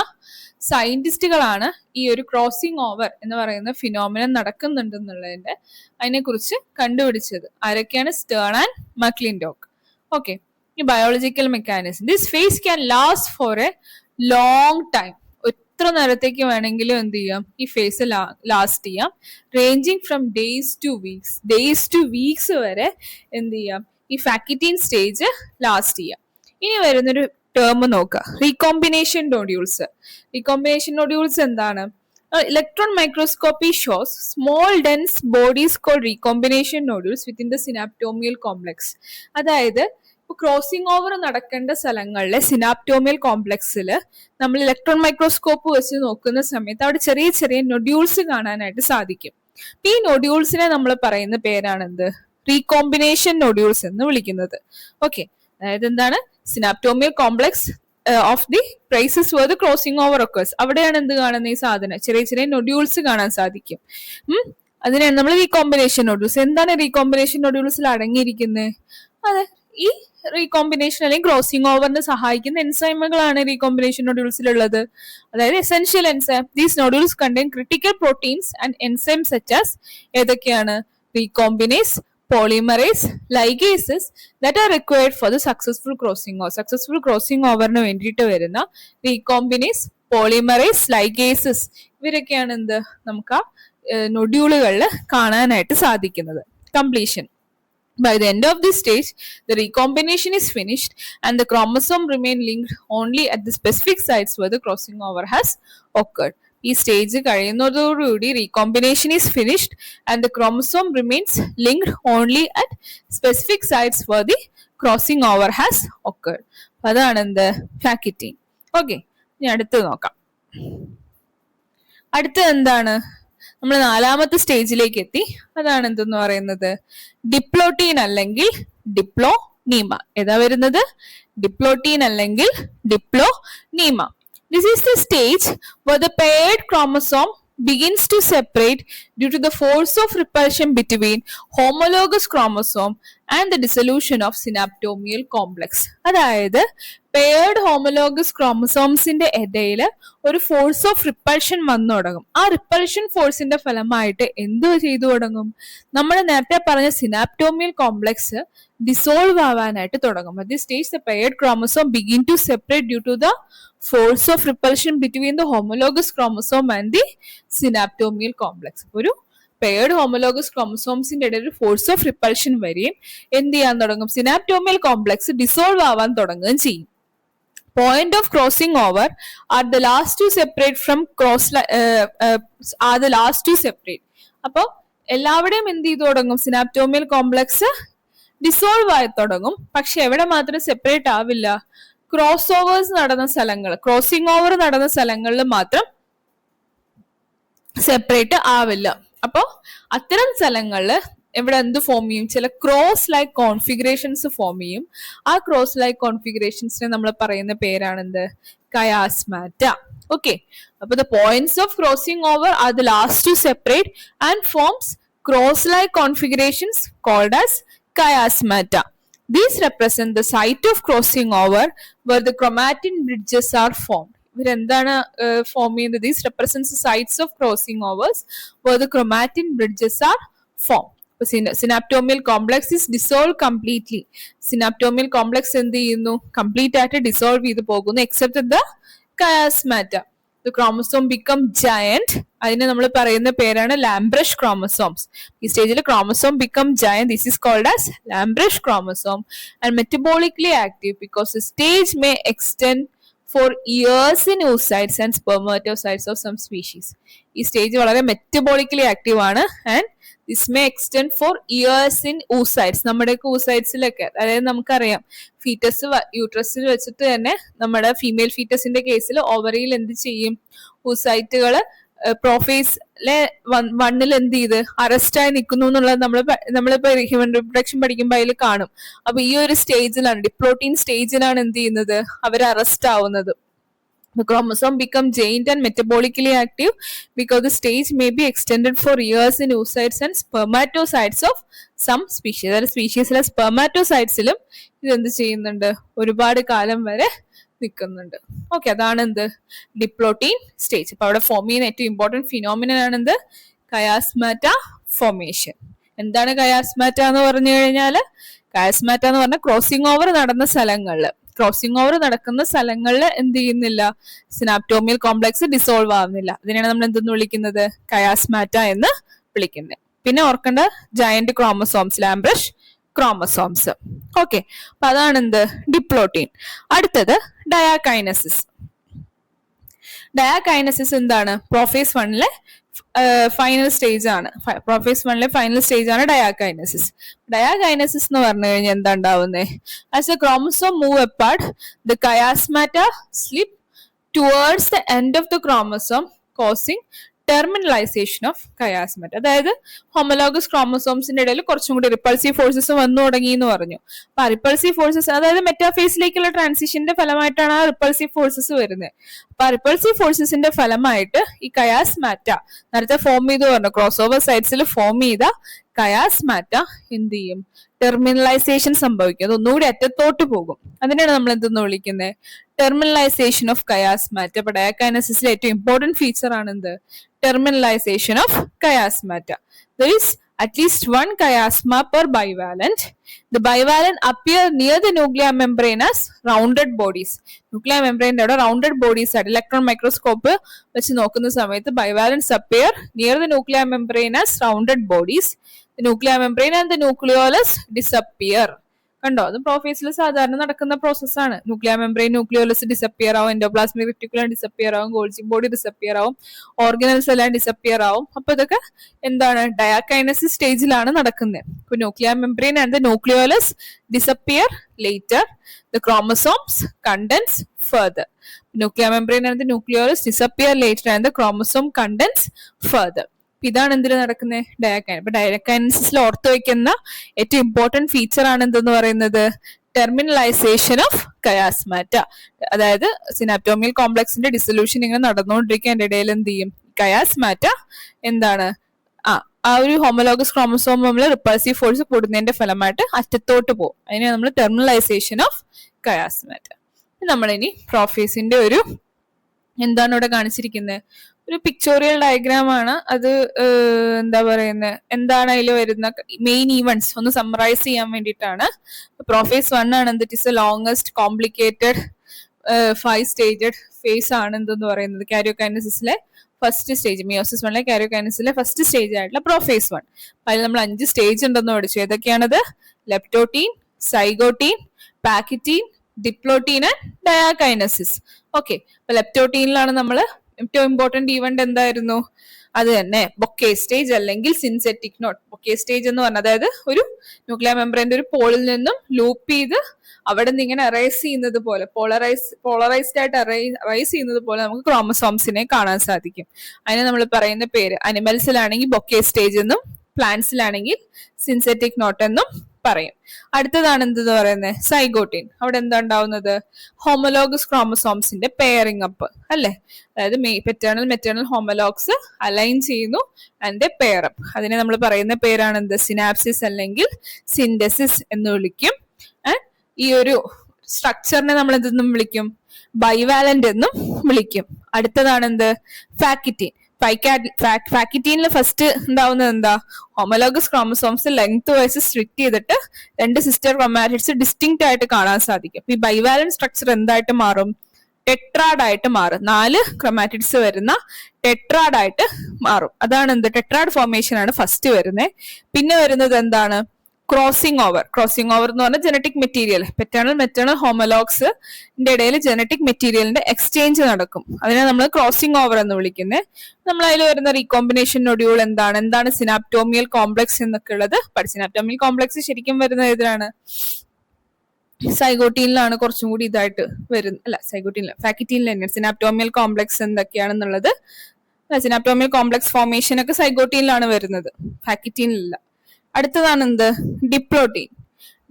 സയന്റിസ്റ്റുകളാണ് ഈ ഒരു ക്രോസിംഗ് ഓവർ എന്ന് പറയുന്ന ഫിനോമിനൻ നടക്കുന്നുണ്ടെന്നുള്ളതിന്റെ അതിനെക്കുറിച്ച് കണ്ടുപിടിച്ചത്. ആരൊക്കെയാണ്? Stern and McClintock. ഓക്കെ, ഈ biological mechanism. This phase can last for a long time. എത്ര നേരത്തേക്ക് വേണമെങ്കിലും എന്ത് ചെയ്യാം? ഈ ഫേസ് ലാസ്റ്റ് ചെയ്യാം. Ranging from days to weeks വരെ എന്ത് ചെയ്യാം? ഈ ഫാക്കിറ്റീൻ സ്റ്റേജ് ലാസ്റ്റ് ചെയ്യാം. ഇനി വരുന്നൊരു ടേം നോക്കുക, റീകോമ്പിനേഷൻ നോഡ്യൂൾസ്. റീകോമ്പിനേഷൻ നോഡ്യൂൾസ് എന്താണ്? Electron microscopy shows small dense bodies called recombination nodules within the synaptonemal complex. അതായത് ക്രോസിംഗ് ഓവർ നടക്കേണ്ട സ്ഥലങ്ങളിലെ സിനാപ്റ്റോമിയൽ കോംപ്ലക്സിൽ നമ്മൾ ഇലക്ട്രോൺ മൈക്രോസ്കോപ്പ് വെച്ച് നോക്കുന്ന സമയത്ത് അവിടെ ചെറിയ ചെറിയ നൊഡ്യൂൾസ് കാണാനായിട്ട് സാധിക്കും. ഈ നൊഡ്യൂൾസിനെ നമ്മൾ പറയുന്ന പേരാണെന്ത്? റീകോമ്പിനേഷൻ നോഡ്യൂൾസ് എന്ന് വിളിക്കുന്നത്. ഓക്കെ, അതായത് എന്താണ്? Synaptonemal complex of the places where the crossing over occurs. അവിടെയാണ് എന്ത് കാണുന്ന ഈ സാധനം? ചെറിയ ചെറിയ നൊഡ്യൂൾസ് കാണാൻ സാധിക്കും. അതിനാണ് നമ്മൾ റീകോമ്പിനേഷൻ നോഡ്യൂൾസ്. എന്താണ് റീകോമ്പിനേഷൻ നോഡ്യൂൾസിൽ അടങ്ങിയിരിക്കുന്നത്? അതെ, ഈ റീകോമ്പിനേഷൻ അല്ലെങ്കിൽ ക്രോസിംഗ് ഓവറിന് സഹായിക്കുന്ന എൻസൈമുകളാണ് റീകോമ്പിനേഷൻ നോഡ്യൂൾസിലുള്ളത്. അതായത് essential enzyme. These nodules contain critical proteins and enzyme such as ഏതൊക്കെയാണ്? റീകോമ്പിനേസ്, polymerase, ligases that are required for the successful crossing over. Successful crossing overന് വേണ്ടിയിട്ട് വരുന്ന റീകോമ്പിനേസ്, പോളിമറേസ്, ലൈഗേസസ് ഇവരൊക്കെയാണ് എന്ത് നമുക്ക് ആ നൊഡ്യൂളുകളിൽ കാണാനായിട്ട് സാധിക്കുന്നത്. Completion. By the end of this stage, the recombination is finished and the chromosome remain linked only at the specific sites where the crossing over has occurred. ഈ സ്റ്റേജ് കഴിയുന്നതോടുകൂടി recombination is finished and the chromosome remains linked only at specific sites for the crossing over has occurred. അതാണ് എന്ത്? ഫാക്കിറ്റീൻ. ഓക്കെ, ഇനി അടുത്ത് നോക്കാം. അടുത്തത് എന്താണ്? നമ്മൾ 4ാമത്തെ സ്റ്റേജിലേക്ക് എത്തി. അതാണ് എന്തെന്ന് പറയുന്നത്? ഡിപ്ലോട്ടീൻ അല്ലെങ്കിൽ ഡിപ്ലോനീമ. ഏതാ വരുന്നത്? ഡിപ്ലോട്ടീൻ അല്ലെങ്കിൽ ഡിപ്ലോനീമ. This is the stage where the paired chromosome begins to separate due to the force of repulsion between homologous chromosome and the dissolution of synaptomial complex. അതായത് പെയർഡ് ഹോമോലോഗസ് ക്രോമസോംസിന്റെ ഇടയിൽ ഒരു ഫോഴ്സ് ഓഫ് റിപ്പൾഷൻ വന്നു തുടങ്ങും. ആ റിപ്പൾഷൻ ഫോഴ്സിന്റെ ഫലമായിട്ട് എന്ത് ചെയ്തു തുടങ്ങും? നമ്മൾ നേരത്തെ പറഞ്ഞ സിനാപ്റ്റോമിയൽ കോംപ്ലക്സ് ഡിസോൾവ് ആവാനായിട്ട് തുടങ്ങും. At this stage the paired chromosome begin to separate due to the force of repulsion between the homologous chromosome and the synaptonemal complex. ഒരു പെയർഡ് ഹോമോലോഗസ് ക്രോമസോംസിന്റെ ഇടയിൽ ഒരു ഫോഴ്സ് ഓഫ് റിപ്പൾഷൻ വരെയും എന്ത് ചെയ്യാൻ തുടങ്ങും? സിനാപ്റ്റോമിയൽ കോംപ്ലക്സ് ഡിസോൾവ് ആവാൻ തുടങ്ങുകയും ചെയ്യും. Point of crossing over are the last to separate from അപ്പൊ എല്ലാവിടെയും എന്ത് ചെയ്തു തുടങ്ങും? സിനാപ്റ്റോമിയൽ കോംപ്ലക്സ് ഡിസോൾവ് ആയി തുടങ്ങും. പക്ഷെ എവിടെ മാത്രം സെപ്പറേറ്റ് ആവില്ല? ക്രോസ് ഓവേഴ്സ് നടന്ന സ്ഥലങ്ങൾ, ക്രോസിംഗ് ഓവർ നടന്ന സ്ഥലങ്ങളിൽ മാത്രം സെപ്പറേറ്റ് ആവില്ല. അപ്പൊ അത്തരം സ്ഥലങ്ങളില് ഇവിടെ എന്ത് ഫോം ചെയ്യും? ചില ക്രോസ് ലൈക്ക് കോൺഫിഗറേഷൻസ് ഫോം ചെയ്യും. ആ ക്രോസ് ലൈക്ക് കോൺഫിഗറേഷൻസിനെ നമ്മൾ പറയുന്ന പേരാണ് എന്ത്? കയാസ്മാറ്റ. ഓക്കെ, അപ്പൊ the points of crossing over are the last to separate and forms cross like configurations called as chiasmata. These represent the site of crossing over where the chromatin bridges are formed. ഇവരെന്താണ് ഫോം ചെയ്യുന്നത്? These represents the sites of crossing overs where the chromatin bridges are formed. Synaptonemal complex is dissolve completely. Synaptonemal complex എന്ത് ചെയ്യുന്നു? കംപ്ലീറ്റ് ആയിട്ട് ഡിസോൾവ് ചെയ്ത് പോകുന്നു except the chiasmata. The chromosome become giant അതിന് നമ്മൾ പറയുന്ന പേരാണ് ലാംബ്രഷ് ക്രോമസോംസ്. ഈ സ്റ്റേജിൽ chromosome become giant. This is called as lampbrush chromosome and metabolically active because the stage may extend for years in oocytes and spermatocytes of some species. ഈ സ്റ്റേജ് വളരെ മെറ്റബോളിക്കലി ആക്റ്റീവ് ആണ് and this may extend for years in oocytes. നമ്മുടെയൊക്കെ oocytesലൊക്കെ, അതായത് നമുക്കറിയാം ഫീറ്റസ് യൂട്രസിൽ വെച്ചിട്ട് തന്നെ നമ്മുടെ ഫീമെയിൽ ഫീറ്റസിന്റെ കേസിൽ ഓവറിയിൽ എന്ത് ചെയ്യും, oocyteകള് പ്രോഫേസിലെ വണ്ണിൽ എന്ത് ചെയ്ത് അറസ്റ്റായി നിൽക്കുന്നു എന്നുള്ളത് നമ്മളിപ്പോ ഹ്യൂമൻ റിപ്രൊഡക്ഷൻ പഠിക്കുമ്പോൾ അതിൽ കാണും. അപ്പൊ ഈ ഒരു സ്റ്റേജിലാണ്, ഡിപ്ലോട്ടീൻ സ്റ്റേജിലാണ് എന്ത് ചെയ്യുന്നത്, അവർ അറസ്റ്റ് ആവുന്നത്. The chromosome become giant and metabolically active because the stage may be extended for years in oocytes and spermatocytes of some species. അതായത് സ്പീഷീസിലെ സ്പെർമാറ്റോസൈറ്റ്സിലും ഇതെന്ത് ചെയ്യുന്നുണ്ട്, ഒരുപാട് കാലം വരെ നിൽക്കുന്നുണ്ട്. ഓക്കെ, അതാണ് എന്ത് ഡിപ്ലോട്ടീൻ സ്റ്റേജ്. അപ്പൊ അവിടെ ഫോം ചെയ്യുന്ന ഏറ്റവും ഇമ്പോർട്ടന്റ് ഫിനോമിനൻ ആണ് എന്ത്, കയാസ്മാറ്റ ഫോർമേഷൻ. എന്താണ് കയാസ്മാറ്റ എന്ന് പറഞ്ഞു കഴിഞ്ഞാല്, കയാസ്മാറ്റ എന്ന് പറഞ്ഞാൽ ക്രോസിംഗ് ഓവർ നടന്ന സ്ഥലങ്ങളില്, ക്രോസിംഗ് ഓവർ നടക്കുന്ന സ്ഥലങ്ങളിൽ എന്ത് ചെയ്യുന്നില്ല, സിനാപ്റ്റോമിയൽ കോംപ്ലക്സ് ഡിസോൾവ് ആവുന്നില്ല. അതിനാണ് നമ്മൾ എന്തെന്ന് വിളിക്കുന്നത്, കയാസ്മാറ്റ എന്ന് വിളിക്കുന്നത്. പിന്നെ ഓർക്കേണ്ട ജയന്റ് ക്രോമസോംസ്, ലാംബ്രഷ് ക്രോമസോംസ്. ഓക്കെ, അപ്പൊ അതാണ് എന്ത് ഡിപ്ലോട്ടീൻ. അടുത്തത് ഡയാകൈനസിസ്. ഡയാകൈനസിസ് എന്താണ്, പ്രോഫേസ് വണ്ണിലെ ഫൈനൽ സ്റ്റേജ് ആണ്. പ്രോഫേസ് വണ്ണിലെ ഫൈനൽ സ്റ്റേജ് ആണ് ഡയാകൈനസിസ്. ഡയാകൈനസിസ് എന്ന് പറഞ്ഞു കഴിഞ്ഞാൽ എന്താ ഉണ്ടാവുന്നത്, as a chromosome move apart the chiasmata slip towards the end of the chromosome causing terminalisation of chiasmata. അതായത് ഹോമോലോഗസ് ക്രോമസോംസിന്റെ ഇടയിൽ കുറച്ചും കൂടി റിപ്പൾസീവ് ഫോഴ്സസ് വന്നു തുടങ്ങി എന്ന് പറഞ്ഞു. അപ്പൊ റിപ്പൾസീവ് ഫോഴ്സസ്, അതായത് മെറ്റാഫേസിലേക്കുള്ള ട്രാൻസിഷന്റെ ഫലമായിട്ടാണ് ആ റിപ്പൾസീവ് ഫോഴ്സസ് വരുന്നത്. അപ്പൊ റിപ്പൾസീവ് ഫോഴ്സസിന്റെ ഫലമായിട്ട് ഈ കയാസ്മാറ്റ നേരത്തെ ഫോം ചെയ്തു പറഞ്ഞു, ക്രോസ് ഓവർ സൈറ്റ്സിൽ ഫോം ചെയ്ത കയാസ്മാറ്റ എന്ത് ചെയ്യും, ടെർമിനലൈസേഷൻ സംഭവിക്കും. അത് ഒന്നുകൂടി അറ്റത്തോട്ട് പോകും. അതിനാണ് നമ്മൾ എന്തെന്ന് വിളിക്കുന്നത്, ടെർമിനലൈസേഷൻ ഓഫ് കയാസ്മാറ്റ. അപ്പൊ ഡയാകൈനസിസിലെ ഏറ്റവും ഇമ്പോർട്ടന്റ് ഫീച്ചർ ആണ് എന്ത്, ടെർമിനലൈസേഷൻ of കയാസ്മാറ്റ. There is at least one chiasma per bivalent. The bivalent appear near the nuclear membrane as rounded bodies. Nuclear membrane അവിടെ rounded bodies ആണ്. ഇലക്ട്രോൺ മൈക്രോസ്കോപ്പ് വെച്ച് നോക്കുന്ന സമയത്ത് bivalents appear near the nuclear membrane as rounded bodies. The nuclear membrane and the nucleolus disappear. കണ്ടോ, അത് പ്രോഫേസിൽ സാധാരണ നടക്കുന്ന പ്രോസസ്സാണ്. ന്യൂക്ലിയർ മെംബ്രെയിൻ, ന്യൂക്ലിയോലസ് ഡിസപ്പിയർ ആവും, എൻഡോപ്ലാസ്മിക് റെറ്റിക്കുലം ഡിസപ്പിയർ ആവും, ഗോൾജി ബോഡി ഡിസപ്പിയർ ആവും, ഓർഗനൽസ് എല്ലാം ഡിസപ്പിയർ ആവും. അപ്പൊ ഇതൊക്കെ എന്താണ്, ഡയാകൈനസിസ് സ്റ്റേജിലാണ് നടക്കുന്നത്. ഇപ്പൊ nuclear membrane and the nucleolus disappear later, the chromosomes condense further. Nuclear membrane and the nucleolus disappear later and the chromosome condense further. ഇതാണ് എന്തിനു നടക്കുന്നത്, ഡയാകൈൻ. അപ്പൊ ഡയാകൈനസിസിൽ ഓർത്ത് വയ്ക്കുന്ന ഏറ്റവും ഇമ്പോർട്ടന്റ് ഫീച്ചർ ആണ് എന്തെന്ന് പറയുന്നത്, ടെർമിനലൈസേഷൻ ഓഫ് കയാസ്മാറ്റ. അതായത് സിനാപ്റ്റോമിയൽ കോംപ്ലക്സിന്റെ ഡിസൊല്യൂഷൻ ഇങ്ങനെ നടന്നുകൊണ്ടിരിക്കുന്നതിന്റെ ഇടയിൽ എന്ത് ചെയ്യും, കയാസ്മാറ്റ എന്താണ്, ആ ഒരു ഹോമോലോഗസ് ക്രോമസോം നമ്മൾ റിപ്പൾസീവ് ഫോഴ്സ് കൂടുന്നതിന്റെ ഫലമായിട്ട് അറ്റത്തോട്ട് പോകും. അതിനെ നമ്മൾ ടെർമിനലൈസേഷൻ ഓഫ് കയാസ്മാറ്റ. നമ്മളിനി പ്രോഫേസിന്റെ ഒരു എന്താണ് ഇവിടെ കാണിച്ചിരിക്കുന്നത്, ഒരു പിക്ചോറിയൽ ഡയഗ്രാം ആണ്. അത് എന്താ പറയുന്നത്, എന്താണ് അതിൽ വരുന്ന മെയിൻ ഈവൻറ്റ്സ് ഒന്ന് സമ്മറൈസ് ചെയ്യാൻ വേണ്ടിയിട്ടാണ്. പ്രോഫേസ് 1 ആണ് എന്ത്, it is a longest complicated 5 staged phase ആണ് എന്തെന്ന് പറയുന്നത്, കാരിയോകൈനസിസിലെ ഫസ്റ്റ് സ്റ്റേജ്. മിയോസിസ് 1 കാരിയോകൈനസിസിലെ ഫസ്റ്റ് സ്റ്റേജ് ആയിട്ടുള്ള പ്രോഫേസ് 1. അതിൽ നമ്മൾ 5 സ്റ്റേജ് ഉണ്ടെന്ന് പഠിച്ചു. ഏതൊക്കെയാണത്, leptotene, zygotene, pachytene, diplotene and diakinesis. Okay, അപ്പൊ ലെപ്റ്റോട്ടീനിലാണ് നമ്മൾ ഏറ്റവും ഇമ്പോർട്ടന്റ് ഈവന്റ് എന്തായിരുന്നു, അത് തന്നെ ബൊക്കെ സ്റ്റേജ് അല്ലെങ്കിൽ സിൻസെറ്റിക് നോട്ട്. ബൊക്കെ സ്റ്റേജ് എന്ന് പറഞ്ഞാൽ അതായത് ഒരു ന്യൂക്ലിയർ മെംബ്രെയിന്റെ ഒരു പോളിൽ നിന്നും ലൂപ്പ് ചെയ്ത് അവിടെ നിന്ന് ഇങ്ങനെ അറൈസ് ചെയ്യുന്നത് പോലെ, പോളറൈസ്ഡ് ആയിട്ട് അറൈസ് ചെയ്യുന്നത് പോലെ നമുക്ക് ക്രോമസോംസിനെ കാണാൻ സാധിക്കും. അതിന് നമ്മൾ പറയുന്ന പേര്, അനിമൽസിലാണെങ്കിൽ ബൊക്കെ സ്റ്റേജ് എന്നും പ്ലാന്റ്സിലാണെങ്കിൽ സിൻസെറ്റിക് നോട്ട് എന്നും പറയും. അടുത്തതാണ് എന്തെന്ന് പറയുന്നത്, സൈഗോട്ടീൻ. അവിടെ എന്താ ഉണ്ടാവുന്നത്, ഹോമോലോഗസ് ക്രോമസോംസിന്റെ പെയറിംഗ് അപ്പ് അല്ലെ. അതായത് പെറ്റേണൽ മെറ്റേണൽ ഹോമോലോഗ്സ് അലൈൻ ചെയ്യുന്നു ആൻഡ് പെയർ അപ്പ്. അതിനെ നമ്മൾ പറയുന്ന പേരാണ് എന്ത്, സിനാപ്സിസ് അല്ലെങ്കിൽ സിന്തസിസ് എന്ന് വിളിക്കും. ഈ ഒരു സ്ട്രക്ചറിനെ നമ്മൾ എന്തെന്നും വിളിക്കും, ബൈവാലന്റ് എന്നും വിളിക്കും. അടുത്തതാണ് എന്ത്, ഫാക്കിറ്റീൻ. ഫാക്കിറ്റീനിൽ ഫസ്റ്റ് ഉണ്ടാവുന്നത് എന്താ, homologous chromosomes length vice strict ചെയ്തിട്ട് 2 സിസ്റ്റർ ക്രോമാറ്റിഡ്സ് ഡിസ്റ്റിങ്ക്റ്റ് ആയിട്ട് കാണാൻ സാധിക്കും. ഈ ബൈവാലന്റ് സ്ട്രക്ചർ എന്തായിട്ട് മാറും, ടെട്രാഡായിട്ട് മാറും. 4 ക്രൊമാറ്റിഡ്സ് വരുന്ന ടെട്രാഡായിട്ട് മാറും. അതാണ് എന്ത്, ടെട്രാഡ് ഫോർമേഷൻ ആണ് ഫസ്റ്റ് വരുന്നത്. പിന്നെ വരുന്നത് എന്താണ്, ക്രോസിംഗ് ഓവർ. ക്രോസിംഗ് ഓവർ എന്ന് പറഞ്ഞാൽ ജനറ്റിക് മെറ്റീരിയൽ, പെറ്റേണൽ മെറ്റേണൽ ഹോമലോഗ്സ് ഇടയിൽ ജനറ്റിക് മെറ്റീരിയലിന്റെ എക്സ്ചേഞ്ച് നടക്കും. അതിനെ നമ്മൾ ക്രോസിംഗ് ഓവർ എന്ന് വിളിക്കുന്നത്. നമ്മൾ അതിൽ വരുന്ന റീകോമ്പിനേഷൻ നൊഡ്യൂൾ എന്താണ് സിനാപ്റ്റോമിയൽ കോംപ്ലക്സ് എന്നൊക്കെ ഉള്ളത് പഠിച്ചു. സിനാപ്റ്റോമിയൽ കോംപ്ലക്സ് ശരിക്കും വരുന്നത് ഏതിലാണ്, സൈഗോട്ടീനിലാണ് കുറച്ചും കൂടി ഇതായിട്ട് വരുന്നത്. അല്ല, സൈഗോട്ടീനില്ല, ഫാക്കറ്റീനിൽ തന്നെയാണ് സിനാപ്റ്റോമിയൽ കോംപ്ലക്സ് എന്തൊക്കെയാണെന്നുള്ളത്. സിനാപ്റ്റോമിയൽ കോംപ്ലക്സ് ഫോർമേഷൻ ഒക്കെ സൈഗോട്ടീനിലാണ് വരുന്നത്, ഫാക്കറ്റീനിലല്ല. അടുത്തതാണ് എന്ത്, ഡിപ്ലോട്ടീൻ.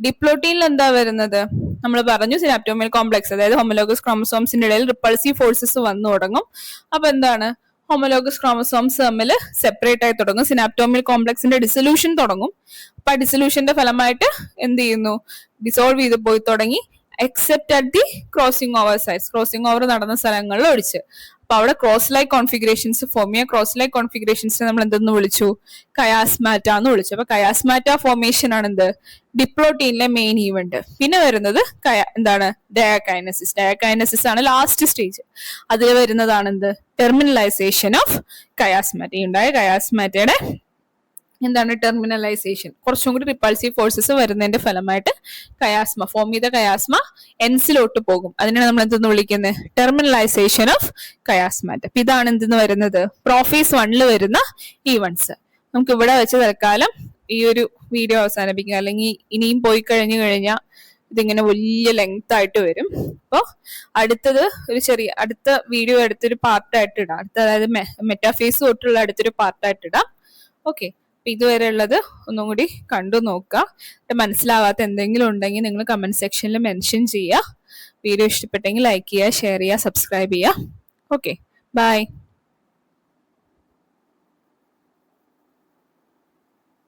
ഡിപ്ലോട്ടീനിൽ എന്താ വരുന്നത്, നമ്മൾ പറഞ്ഞു സിനാപ്റ്റോമിയൽ കോംപ്ലക്സ്, അതായത് ഹോമലോഗസ് ക്രോമസോംസിന്റെ ഇടയിൽ റിപ്പൾസീവ് ഫോഴ്സസ് വന്നു തുടങ്ങും. അപ്പൊ എന്താണ്, ഹോമലോഗസ് ക്രോമസോംസ് തമ്മിൽ സെപ്പറേറ്റ് ആയി തുടങ്ങും, സിനാപ്റ്റോമിയൽ കോംപ്ലക്സിന്റെ ഡിസൊല്യൂഷൻ തുടങ്ങും. അപ്പൊ ആ ഡിസൊല്യൂഷന്റെ ഫലമായിട്ട് എന്ത് ചെയ്യുന്നു, ഡിസോൾവ് ചെയ്ത് പോയി തുടങ്ങി, except at the crossing over sites, crossing over നടന്ന സ്ഥലങ്ങളിൽ ഒഴിച്ച്. അപ്പൊ അവിടെ ക്രോസ് ലൈക്ക് കോൺഫിഗറേഷൻസ് ഫോം ചെയ്യുക. ക്രോസ് ലൈക്ക് കോൺഫിഗറേഷൻസിനെ നമ്മൾ എന്തെന്ന് വിളിച്ചു, കയാസ്മാറ്റ എന്ന് വിളിച്ചു. അപ്പൊ കയാസ്മാറ്റ ഫോർമേഷൻ ആണ് എന്ത്, ഡിപ്ലോട്ടീനിലെ മെയിൻ ഈവന്റ്. പിന്നെ വരുന്നത് എന്താണ്, ഡയാകൈനസിസ്. ഡയാകൈനസിസ് ആണ് ലാസ്റ്റ് സ്റ്റേജ്. അതിൽ വരുന്നതാണ് എന്ത്, ടെർമിനലൈസേഷൻ ഓഫ് കയാസ്മാറ്റ. ഉണ്ടായ കയാസ്മാറ്റയുടെ എന്താണ് ടെർമിനലൈസേഷൻ, കുറച്ചും കൂടി റിപ്പൾസീവ് ഫോഴ്സസ് വരുന്നതിന്റെ ഫലമായിട്ട് കയാസ്മ ഫോം ചെയ്ത കയാസ്മ എൻസിലോട്ട് പോകും. അതിനാണ് നമ്മൾ എന്തെന്ന് വിളിക്കുന്നത്, ടെർമിനലൈസേഷൻ ഓഫ് കയാസ്മാറ്റ. അപ്പൊ ഇതാണ് എന്തെന്ന് വരുന്നത്, പ്രോഫേസ് 1 വരുന്ന ഈവൻസ്. നമുക്ക് ഇവിടെ വെച്ച് തൽക്കാലം ഈ ഒരു വീഡിയോ അവസാനിപ്പിക്കുക, അല്ലെങ്കിൽ ഇനിയും പോയി കഴിഞ്ഞാൽ ഇതിങ്ങനെ വലിയ ലെങ്ത് ആയിട്ട് വരും. അപ്പോൾ അടുത്തത് അടുത്ത വീഡിയോ അടുത്തൊരു പാർട്ടായിട്ട് ഇടാം. അതായത് മെറ്റാഫേസ് തൊട്ടുള്ള അടുത്തൊരു പാർട്ടായിട്ട് ഇടാം. ഓക്കെ, ഇതുവരെ ഉള്ളത് ഒന്നും കൂടി കണ്ടു നോക്കുക. മനസ്സിലാവാത്ത എന്തെങ്കിലും ഉണ്ടെങ്കിൽ നിങ്ങൾ കമന്റ് സെക്ഷനിൽ മെൻഷൻ ചെയ്യുക. വീഡിയോ ഇഷ്ടപ്പെട്ടെങ്കിൽ ലൈക്ക് ചെയ്യുക, ഷെയർ ചെയ്യുക, സബ്സ്ക്രൈബ് ചെയ്യുക. Okay, by.